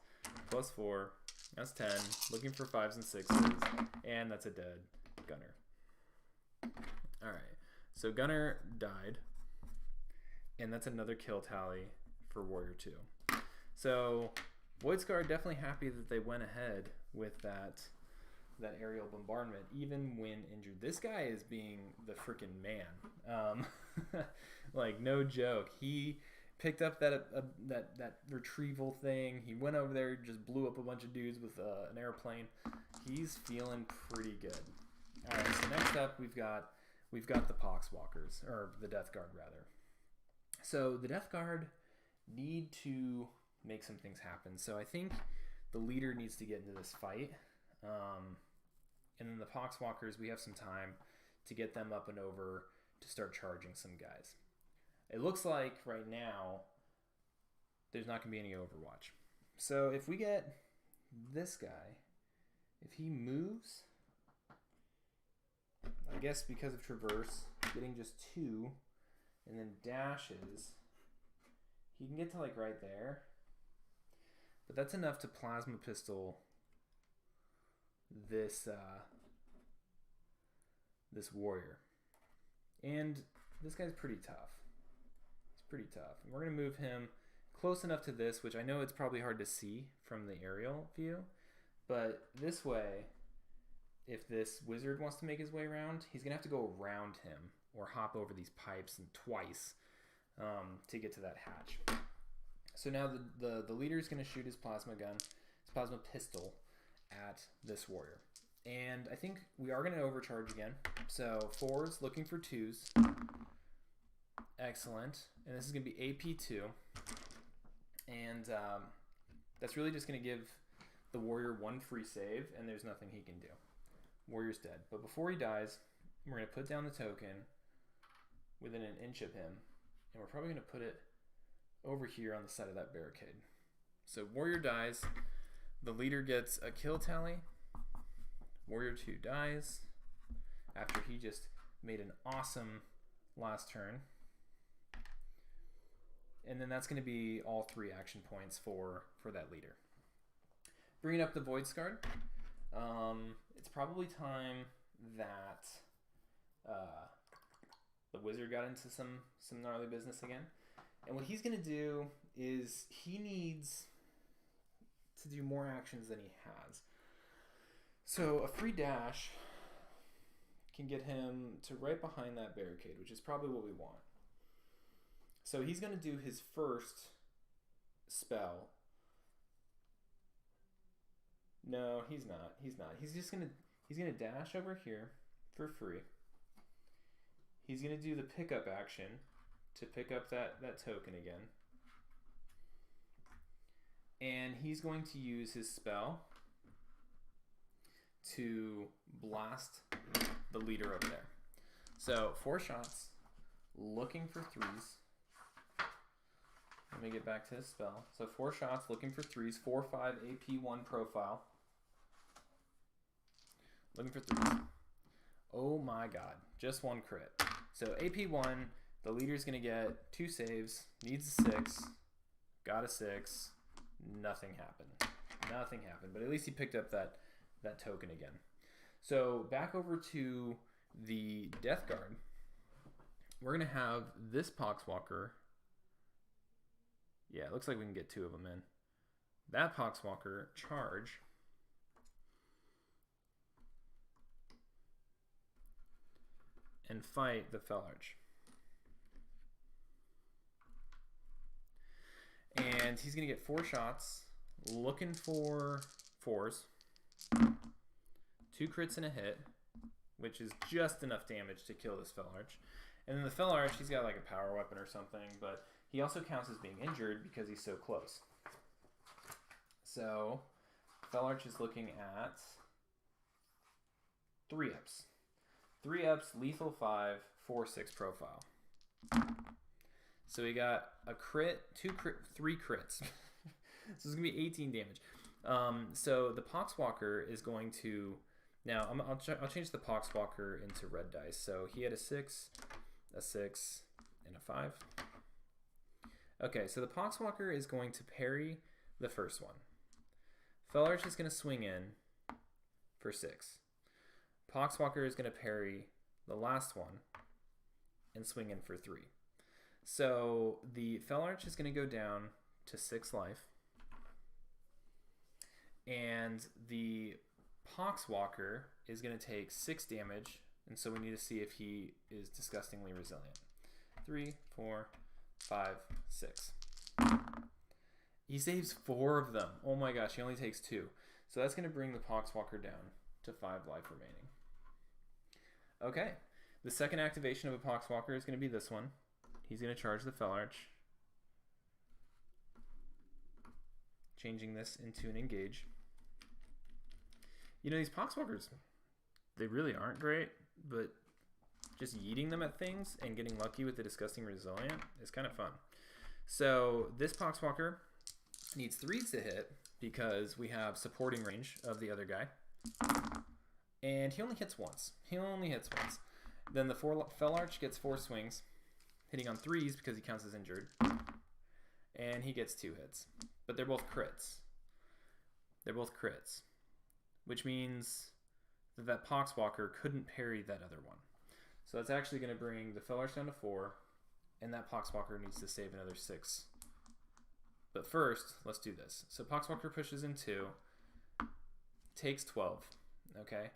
plus 4. That's 10. Looking for 5s and 6s, and that's a dead gunner. All right, so gunner died. And that's another kill tally for Warrior 2. So Voidscarred definitely happy that they went ahead with that aerial bombardment, even when injured. This guy is being the freaking man. Like, no joke. He picked up that retrieval thing. He went over there, just blew up a bunch of dudes with an airplane. He's feeling pretty good. All right. So next up, we've got the Poxwalkers, or the Death Guard rather. So the Death Guard need to make some things happen. So I think the leader needs to get into this fight. And then the Poxwalkers, we have some time to get them up and over to start charging some guys. It looks like right now there's not going to be any Overwatch. So if we get this guy, if he moves, I guess because of traverse, getting just 2, and then dashes, he can get to like right there. But that's enough to plasma pistol this this warrior. And this guy's pretty tough. He's pretty tough. And we're going to move him close enough to this, which I know it's probably hard to see from the aerial view, but this way, if this wizard wants to make his way around, he's going to have to go around him or hop over these pipes and twice to get to that hatch. So now the leader is going to shoot his plasma gun, his plasma pistol at this warrior. And I think we are going to overcharge again. So 4s looking for 2s. Excellent. And this is going to be AP2. And that's really just going to give the warrior 1 free save, and there's nothing he can do. Warrior's dead. But before he dies, we're going to put down the token within an inch of him, and we're probably going to put it over here on the side of that barricade. So warrior dies. The leader gets a kill tally. Warrior 2 dies after he just made an awesome last turn. And then that's going to be all 3 action points for that leader. Bringing up the Voidscarred. It's probably time that the wizard got into some gnarly business again. And what he's going to do is he needs to do more actions than he has. So a free dash can get him to right behind that barricade, which is probably what we want. So he's going to do his first spell. No, he's not. He's not. He's gonna dash over here for free. He's gonna do the pickup action to pick up that token again. And he's going to use his spell to blast the leader over there. So 4 shots, looking for 3s. Let me get back to his spell. So 4 shots, looking for 3s, 4/5 AP1 profile. Looking for 3s. Oh my god, just 1 crit. So AP1, the leader's going to get 2 saves, needs a 6, got a 6, nothing happened. Nothing happened, but at least he picked up that token again. So back over to the Death Guard. We're going to have this Poxwalker. Yeah, it looks like we can get 2 of them in. That Poxwalker charge. And fight the Fellarch. And he's going to get 4 shots, looking for 4s. 2 crits and a hit, which is just enough damage to kill this Fellarch. And then the Fellarch, he's got like a power weapon or something, but he also counts as being injured because he's so close. So Fellarch is looking at 3 ups. 3 ups, lethal 5, 4/6 profile. So we got a crit, 3 crits. So it's going to be 18 damage. So the Poxwalker is going to... Now, I'll change the Poxwalker into red dice. So he had a 6, a 6, and a 5. Okay, so the Poxwalker is going to parry the first one. Fellarch is going to swing in for 6. Poxwalker is going to parry the last one and swing in for 3. So the Fellarch is going to go down to 6 life. And the Poxwalker is going to take 6 damage. And so we need to see if he is disgustingly resilient. 3, 4, 5, 6. He saves 4 of them. Oh my gosh, he only takes 2. So that's going to bring the Poxwalker down to 5 life remaining. Okay, the second activation of a Poxwalker is going to be this one. He's going to charge the Fellarch. Changing this into an engage. You know, these Poxwalkers, they really aren't great, but just yeeting them at things and getting lucky with the disgusting resilient is kind of fun. So this Poxwalker needs 3s to hit because we have supporting range of the other guy. And he only hits once. Then the Fell Arch gets 4 swings, hitting on 3s because he counts as injured. And he gets 2 hits. But they're both crits. Which means that Poxwalker couldn't parry that other one. So that's actually going to bring the Fell Arch down to 4. And that Poxwalker needs to save another 6. But first, let's do this. So Poxwalker pushes in 2. Takes 12. Okay.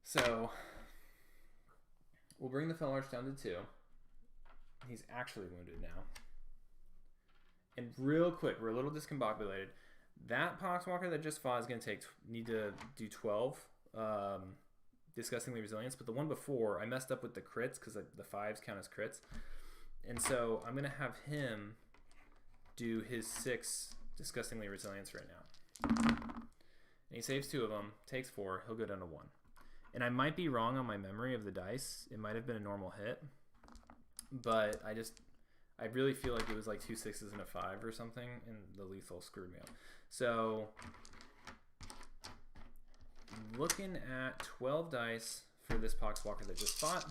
So we'll bring the Fell Arch down to 2. He's actually wounded now. And real quick, we're a little discombobulated. That Poxwalker that just fought is going to need to do 12 disgustingly resilience, but the one before I messed up with the crits because the 5s count as crits, and so I'm going to have him do his 6 disgustingly resilience right now. And he saves 2 of them, takes 4, he'll go down to 1. And I might be wrong on my memory of the dice. It might have been a normal hit, but I really feel like it was like 2 6s and a 5 or something, and the lethal screwed me up. So looking at 12 dice for this Poxwalker that just fought,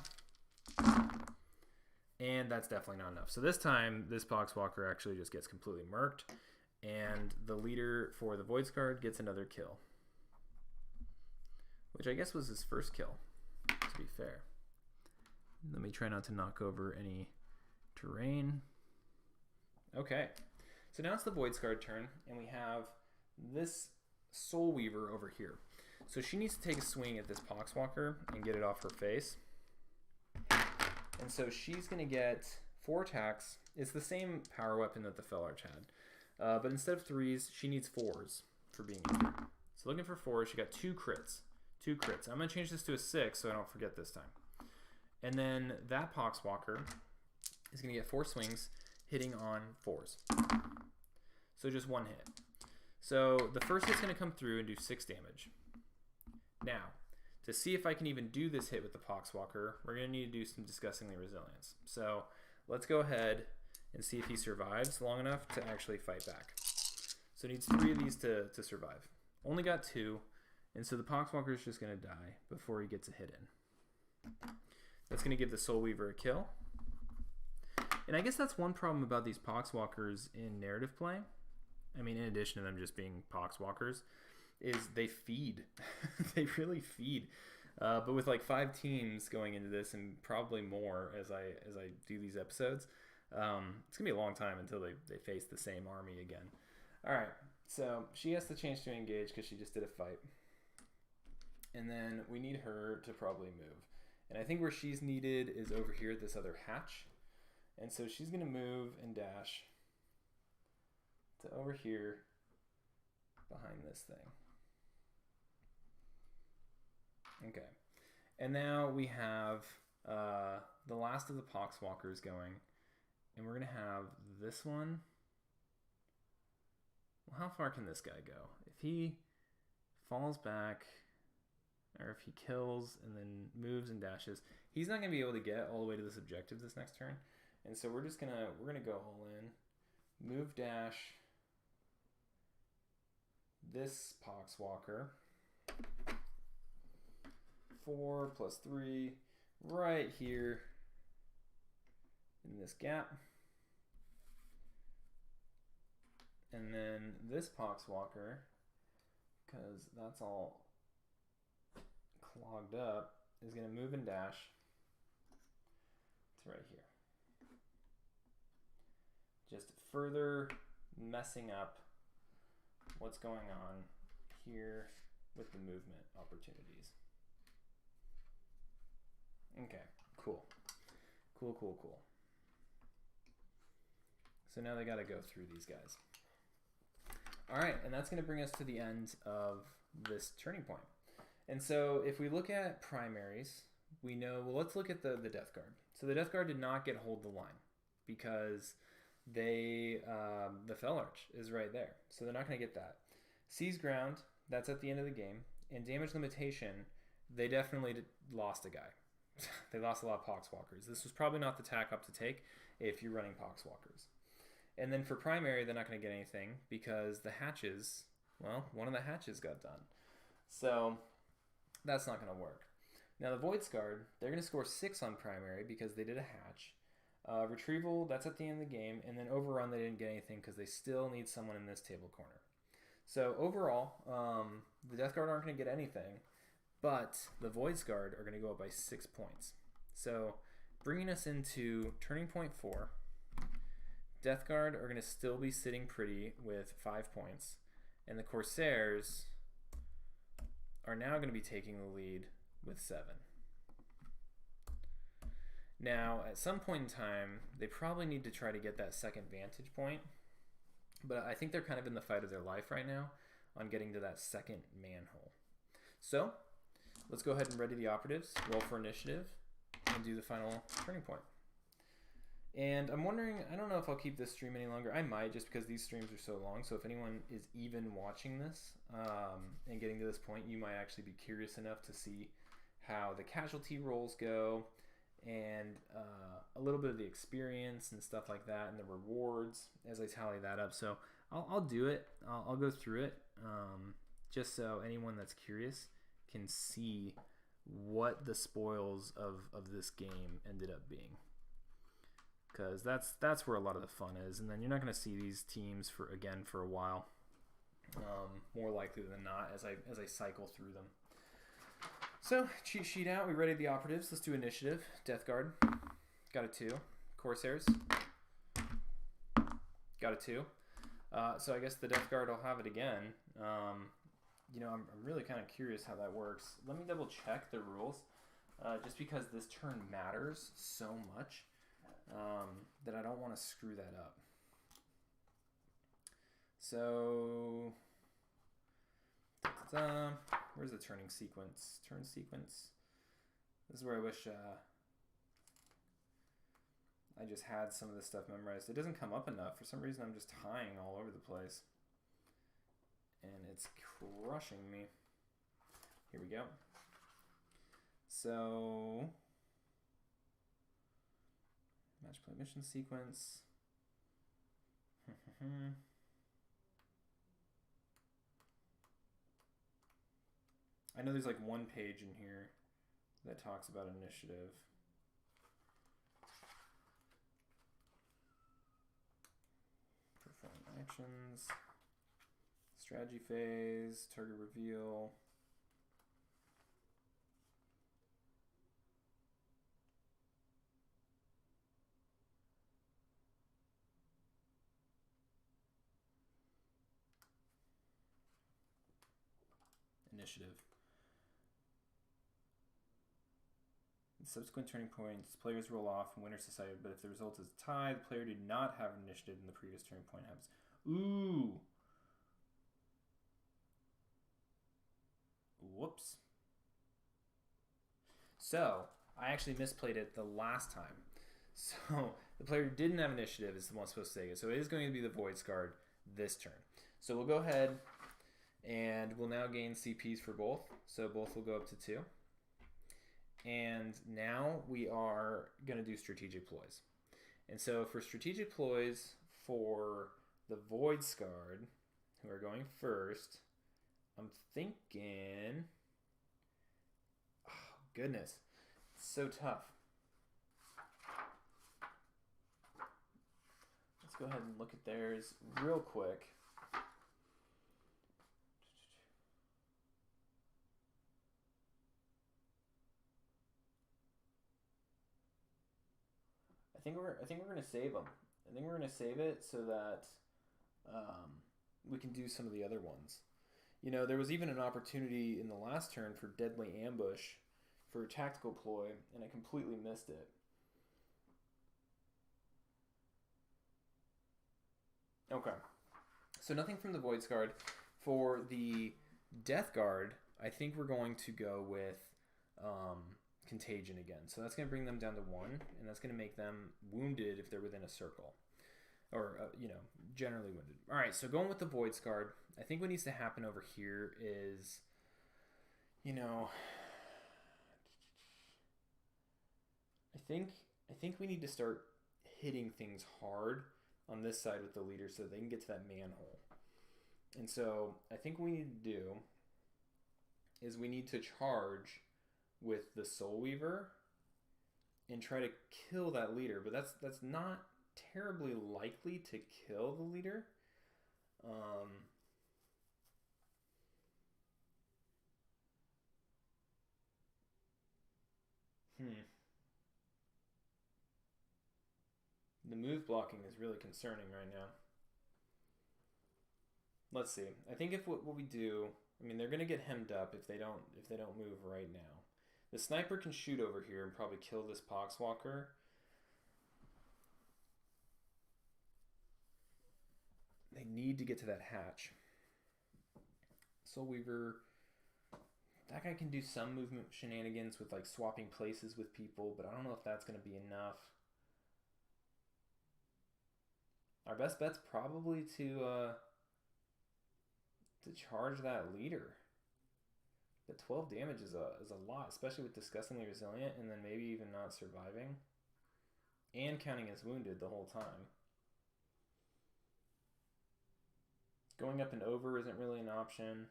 and that's definitely not enough. So this time, this Poxwalker actually just gets completely murked, and the leader for the Voidscarred gets another kill, which I guess was his first kill, to be fair. Let me try not to knock over any terrain. Okay, so now it's the Voidscarred turn, and we have this Soul Weaver over here. So she needs to take a swing at this Poxwalker and get it off her face. And so she's going to get 4 attacks. It's the same power weapon that the Fell Arch had. But instead of 3s, she needs 4s for being injured. So looking for 4s, she got 2 crits. 2 crits. I'm going to change this to a 6 so I don't forget this time. And then that Poxwalker is going to get 4 swings, hitting on 4s. So just 1 hit. So the first hit's going to come through and do 6 damage. Now, to see if I can even do this hit with the Poxwalker, we're going to need to do some disgustingly resilience. So let's go ahead and see if he survives long enough to actually fight back. So it needs 3 of these to survive. Only got 2, and so the Poxwalker is just going to die before he gets a hit in. That's going to give the Soul Weaver a kill. And I guess that's one problem about these Poxwalkers in narrative play. I mean, in addition to them just being Poxwalkers, is they feed. They really feed. But with like 5 teams going into this, and probably more as I do these episodes, it's gonna be a long time until they face the same army again. All right, so she has to change to engage because she just did a fight, and then we need her to probably move. And I think where she's needed is over here at this other hatch, and so she's gonna move and dash to over here behind this thing. Okay, and now we have the last of the Poxwalkers going, and we're going to have this one. Well, how far can this guy go? If he falls back, or if he kills and then moves and dashes, he's not going to be able to get all the way to this objective this next turn. And so we're gonna go all in, move dash this Poxwalker. 4 plus 3 right here in this gap. And then this Poxwalker, because that's all clogged up, is going to move and dash to right here. Just further messing up what's going on here with the movement opportunities. Okay, cool. So now they got to go through these guys. All right, and that's going to bring us to the end of this turning point. And so if we look at primaries, we know, well, let's look at the Death Guard. So the Death Guard did not get hold the line because the Fell Arch is right there. So they're not going to get that. Seize Ground, that's at the end of the game. And damage limitation, they definitely lost a guy. They lost a lot of Poxwalkers. This was probably not the tack up to take. if you're running Poxwalkers. And then for primary, they're not going to get anything because the hatches, well, one of the hatches got done. So that's not going to work. Now the Voidscarred, they're going to score 6 on primary because they did a hatch. Retrieval, that's at the end of the game. And then overrun, they didn't get anything because they still need someone in this table corner. So overall, the Death Guard aren't going to get anything, but the Voidscarred are going to go up by 6 points. So bringing us into turning point 4, Death Guard are going to still be sitting pretty with 5 points, and the Corsairs are now going to be taking the lead with 7. Now, at some point in time, they probably need to try to get that second vantage point, but I think they're kind of in the fight of their life right now on getting to that second manhole. So, let's go ahead and ready the operatives, roll for initiative, and do the final turning point. And I'm wondering, I don't know if I'll keep this stream any longer. I might, just because these streams are so long. So if anyone is even watching this and getting to this point, you might actually be curious enough to see how the casualty rolls go and a little bit of the experience and stuff like that and the rewards as I tally that up. So I'll do it. I'll go through it just so anyone that's curious can see what the spoils of this game ended up being. Because that's where a lot of the fun is, and then you're not going to see these teams for a while, more likely than not as I cycle through them. So cheat sheet out. We ready the operatives. Let's do initiative. Death Guard got a 2. Corsairs got a 2. So I guess the Death Guard will have it again. You know, I'm really kind of curious how that works. Let me double check the rules, just because this turn matters so much. That I don't want to screw that up. So, where's the turning sequence? Turn sequence. This is where I wish I just had some of this stuff memorized. It doesn't come up enough. For some reason, I'm just tying all over the place. And it's crushing me. Here we go. So... match play mission sequence. I know there's like one page in here that talks about initiative. Perform actions. Strategy phase. Target reveal. Initiative. In subsequent turning points, players roll off and winners decided, but if the result is a tie, the player did not have initiative in the previous turning point happens. Ooh! Whoops. So, I actually misplayed it the last time. So, the player who didn't have initiative is the one supposed to take it. So, it is going to be the Voidscarred this turn. So, we'll go ahead and we'll now gain CPs for both. So, both will go up to 2. And now we are going to do strategic ploys. And so, for strategic ploys for the Voidscarred, who are going first, I'm thinking... oh, goodness. It's so tough. Let's go ahead and look at theirs real quick. I think we're going to save them. I think we're going to save it so that we can do some of the other ones. You know, there was even an opportunity in the last turn for Deadly Ambush for a tactical ploy, and I completely missed it. Okay. So nothing from the Voidscarred. For the Death Guard, I think we're going to go with Contagion again. So that's going to bring them down to 1, and that's going to make them wounded if they're within a circle. Or, generally wounded. All right, so going with the Voidscarred, I think what needs to happen over here is, I think we need to start hitting things hard on this side with the leader so they can get to that manhole. And so I think what we need to do is we need to charge with the Soul Weaver and try to kill that leader. But that's not terribly likely to kill the leader. The move blocking is really concerning right now. Let's see. I think if what we do, I mean, they're gonna get hemmed up if they don't move right now. The sniper can shoot over here and probably kill this Poxwalker. They need to get to that hatch. Soul Weaver, that guy can do some movement shenanigans with like swapping places with people, but I don't know if that's gonna be enough. Our best bet's probably to charge that leader. But 12 damage is a lot, especially with disgustingly resilient and then maybe even not surviving. And counting as wounded the whole time. Going up and over isn't really an option.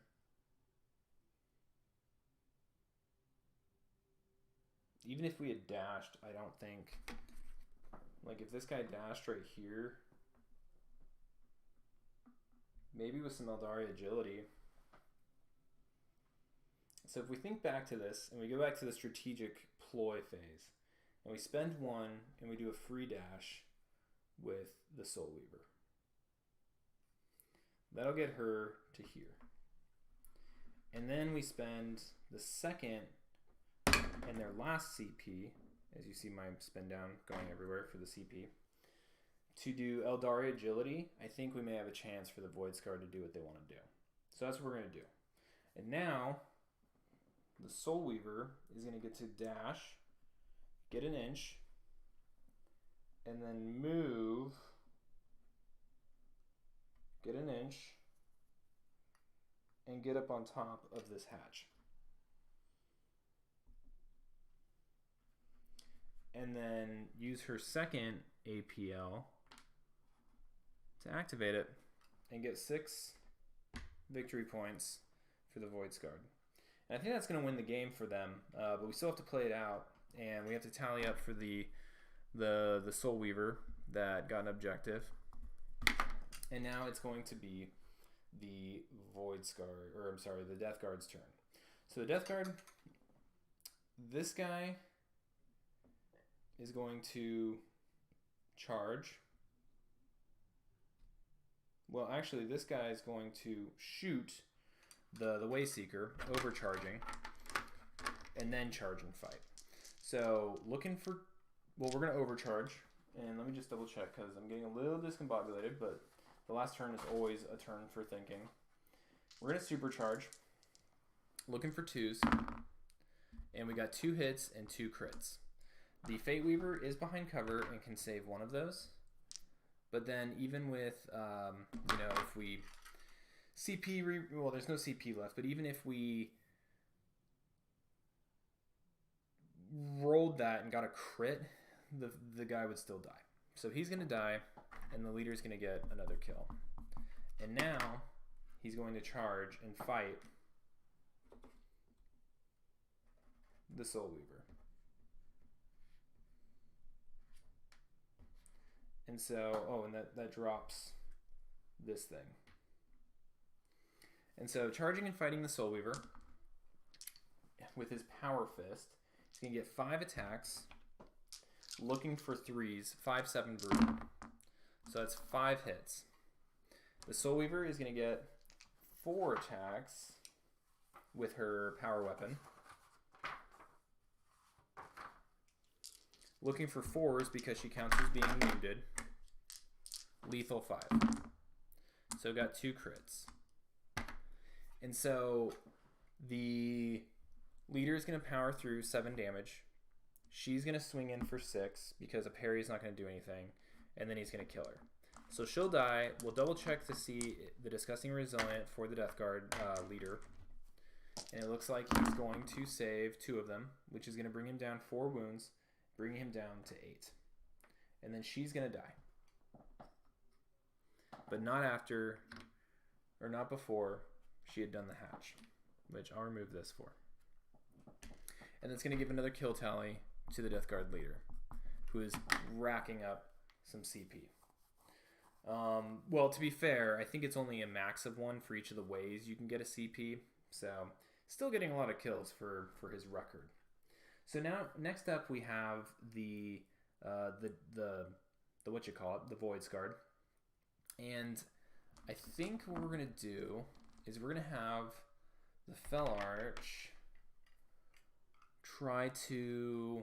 Even if we had dashed, I don't think... Like, if this guy dashed right here... Maybe with some Eldari agility. So if we think back to this, and we go back to the strategic ploy phase, and we spend 1, and we do a free dash with the Soul Weaver. That'll get her to here. And then we spend the second and their last CP, as you see my spin down going everywhere for the CP, to do Eldari agility. I think we may have a chance for the Voidscarred to do what they want to do. So that's what we're going to do. And now, the Soul Weaver is going to get to dash, get an inch, and then move, get an inch, and get up on top of this hatch. And then use her second APL to activate it and get 6 victory points for the Voidscarred. And I think that's going to win the game for them, but we still have to play it out, and we have to tally up for the Soul Weaver that got an objective. And now it's going to be the Voidscarred, or I'm sorry, the Death Guard's turn. So the Death Guard, this guy is going to charge. Well, actually, this guy is going to shoot the Wayseeker, overcharging, and then charge and fight. So looking for, well, we're going to overcharge, and let me just double check because I'm getting a little discombobulated, but the last turn is always a turn for thinking. We're going to supercharge, looking for 2s, and we got 2 hits and 2 crits. The Fate Weaver is behind cover and can save one of those. But then even with, if we CP, well, there's no CP left, but even if we rolled that and got a crit, the guy would still die. So he's going to die, and the leader's going to get another kill. And now he's going to charge and fight the Soul Weaver. And so, and that drops this thing. And so charging and fighting the Soul Weaver with his Power Fist, he's going to get 5 attacks, looking for 3s, 5-7 brute. So that's 5 hits. The Soul Weaver is going to get 4 attacks with her power weapon, looking for 4s because she counts as being wounded. Lethal 5. So got 2 crits. And so the leader is going to power through 7 damage. She's going to swing in for 6 because a parry is not going to do anything. And then he's going to kill her. So she'll die. We'll double check to see the Disgusting Resilient for the Death Guard leader. And it looks like he's going to save 2 of them, which is going to bring him down 4 wounds, bringing him down to 8. and then she's going to die. But not after, or not before she had done the hatch, which I'll remove this for. And it's going to give another kill tally to the Death Guard leader, who is racking up some CP. Well, to be fair, I think it's only a max of 1 for each of the ways you can get a CP, so still getting a lot of kills for his record. So now, next up we have the what you call it, the Voidscarred. And I think what we're going to do is we're going to have the Fel Arch try to,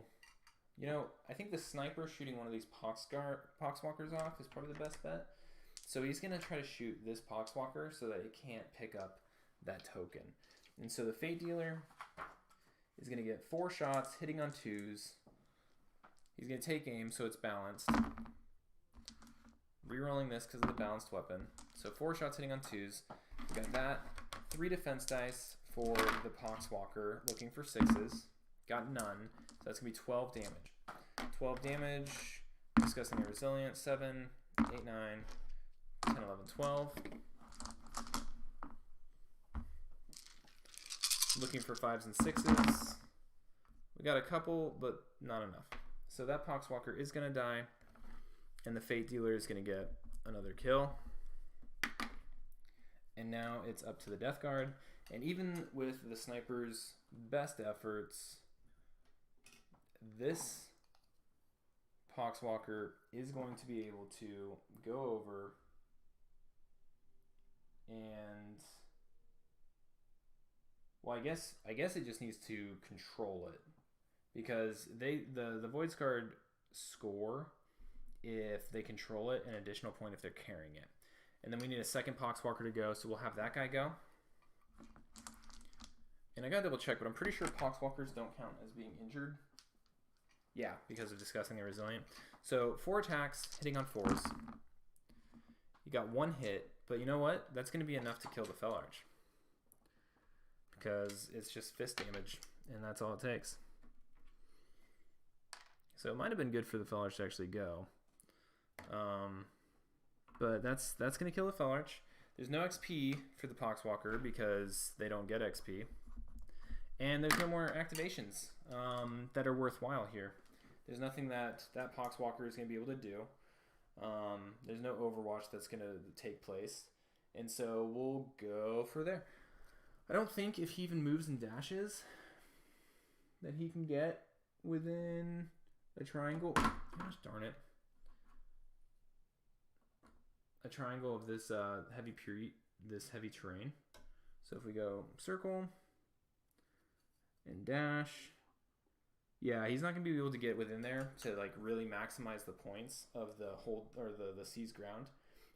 you know, I think the sniper shooting one of these Poxwalkers off is probably the best bet. So he's going to try to shoot this Poxwalker so that it can't pick up that token. And so the Fate Dealer is going to get 4 shots hitting on 2s. He's going to take aim so it's balanced. Rerolling this because of the balanced weapon. So 4 shots hitting on 2s. We got that. 3 defense dice for the Poxwalker looking for 6s. Got none. So that's going to be 12 damage. 12 damage. Discussing the resilience. 7, 8, 9, 10, 11, 12. Looking for 5s and 6s. We got a couple, but not enough. So that Poxwalker is going to die. And the Fate Dealer is going to get another kill. And now it's up to the Death Guard. And even with the sniper's best efforts, this Poxwalker is going to be able to go over and, well, I guess it just needs to control it, because the Voidscarred score if they control it, an additional point if they're carrying it. And then we need a second Poxwalker to go, so we'll have that guy go. And I gotta double check, but I'm pretty sure Poxwalkers don't count as being injured. Yeah, because of discussing their resilient. So 4 attacks, hitting on 4s. You got 1 hit, but you know what? That's gonna be enough to kill the Fel Arch, because it's just fist damage, and that's all it takes. So it might have been good for the Fel Arch to actually go. But that's going to kill the Fel Arch. There's no XP for the Poxwalker because they don't get XP. And there's no more activations that are worthwhile here. There's nothing that Poxwalker is going to be able to do. There's no Overwatch that's going to take place. And so we'll go for there. I don't think if he even moves and dashes that he can get within a triangle. Gosh darn it. A triangle of this heavy terrain. So if we go circle and dash, yeah, he's not gonna be able to get within there to like really maximize the points of the hold or the seize ground.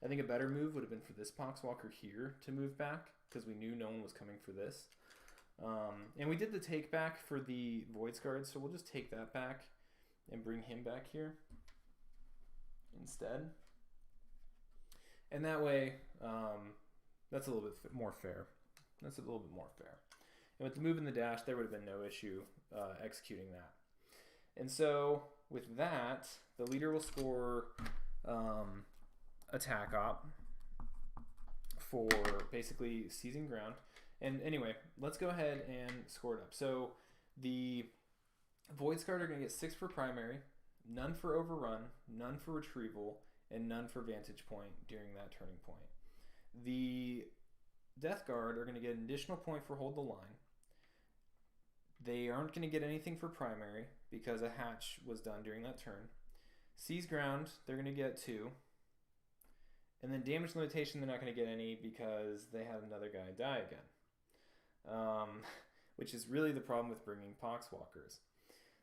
I think a better move would have been for this Poxwalker here to move back, because we knew no one was coming for this. And we did the take back for the Voidscarred, so we'll just take that back and bring him back here instead. And that way, that's a little bit more fair. And with the move and the dash, there would have been no issue executing that. And so with that, the leader will score attack op for basically seizing ground. And anyway, let's go ahead and score it up. So the Voidscarred are going to get 6 for primary, none for overrun, none for retrieval, and none for vantage point during that turning point. The Death Guard are going to get an additional point for hold the line. They aren't going to get anything for primary because a hatch was done during that turn. Seize ground, they're going to get 2. And then damage limitation, they're not going to get any because they had another guy die again. Which is really the problem with bringing Poxwalkers.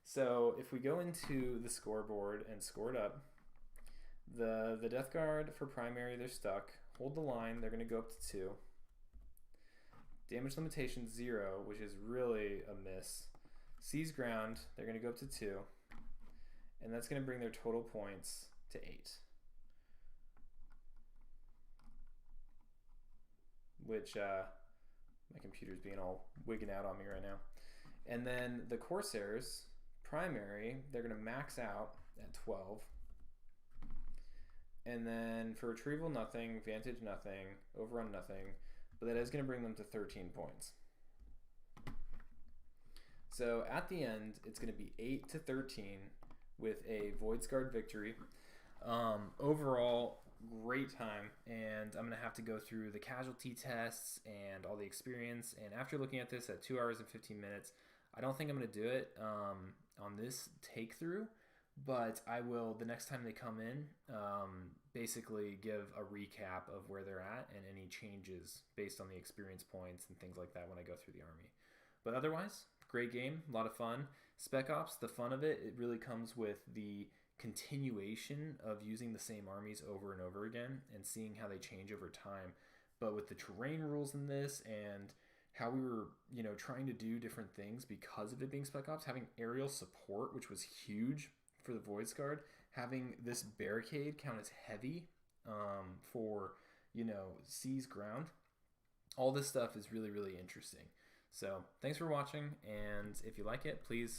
So if we go into the scoreboard and score it up, the Death Guard for primary, they're stuck. Hold the line, they're going to go up to 2. Damage limitation 0, which is really a miss. Seize ground, they're going to go up to 2. And that's going to bring their total points to 8. Which, my computer's being all wigging out on me right now. And then the Corsairs, primary, they're going to max out at 12. And then for retrieval, nothing. Vantage, nothing. Overrun, nothing. But that is going to bring them to 13 points. So at the end, it's going to be 8 to 13 with a Voidscarred victory. Overall, great time. And I'm going to have to go through the casualty tests and all the experience. And after looking at this at 2 hours and 15 minutes, I don't think I'm going to do it on this take through. But I will, the next time they come in, basically give a recap of where they're at and any changes based on the experience points and things like that when I go through the army. But otherwise, great game, a lot of fun. Spec Ops, the fun of it really comes with the continuation of using the same armies over and over again and seeing how they change over time. But with the terrain rules in this and how we were, trying to do different things because of it being Spec Ops, having aerial support, which was huge for the Voidscarred, having this barricade count as heavy for, seize ground. All this stuff is really, really interesting. So thanks for watching, and if you like it, please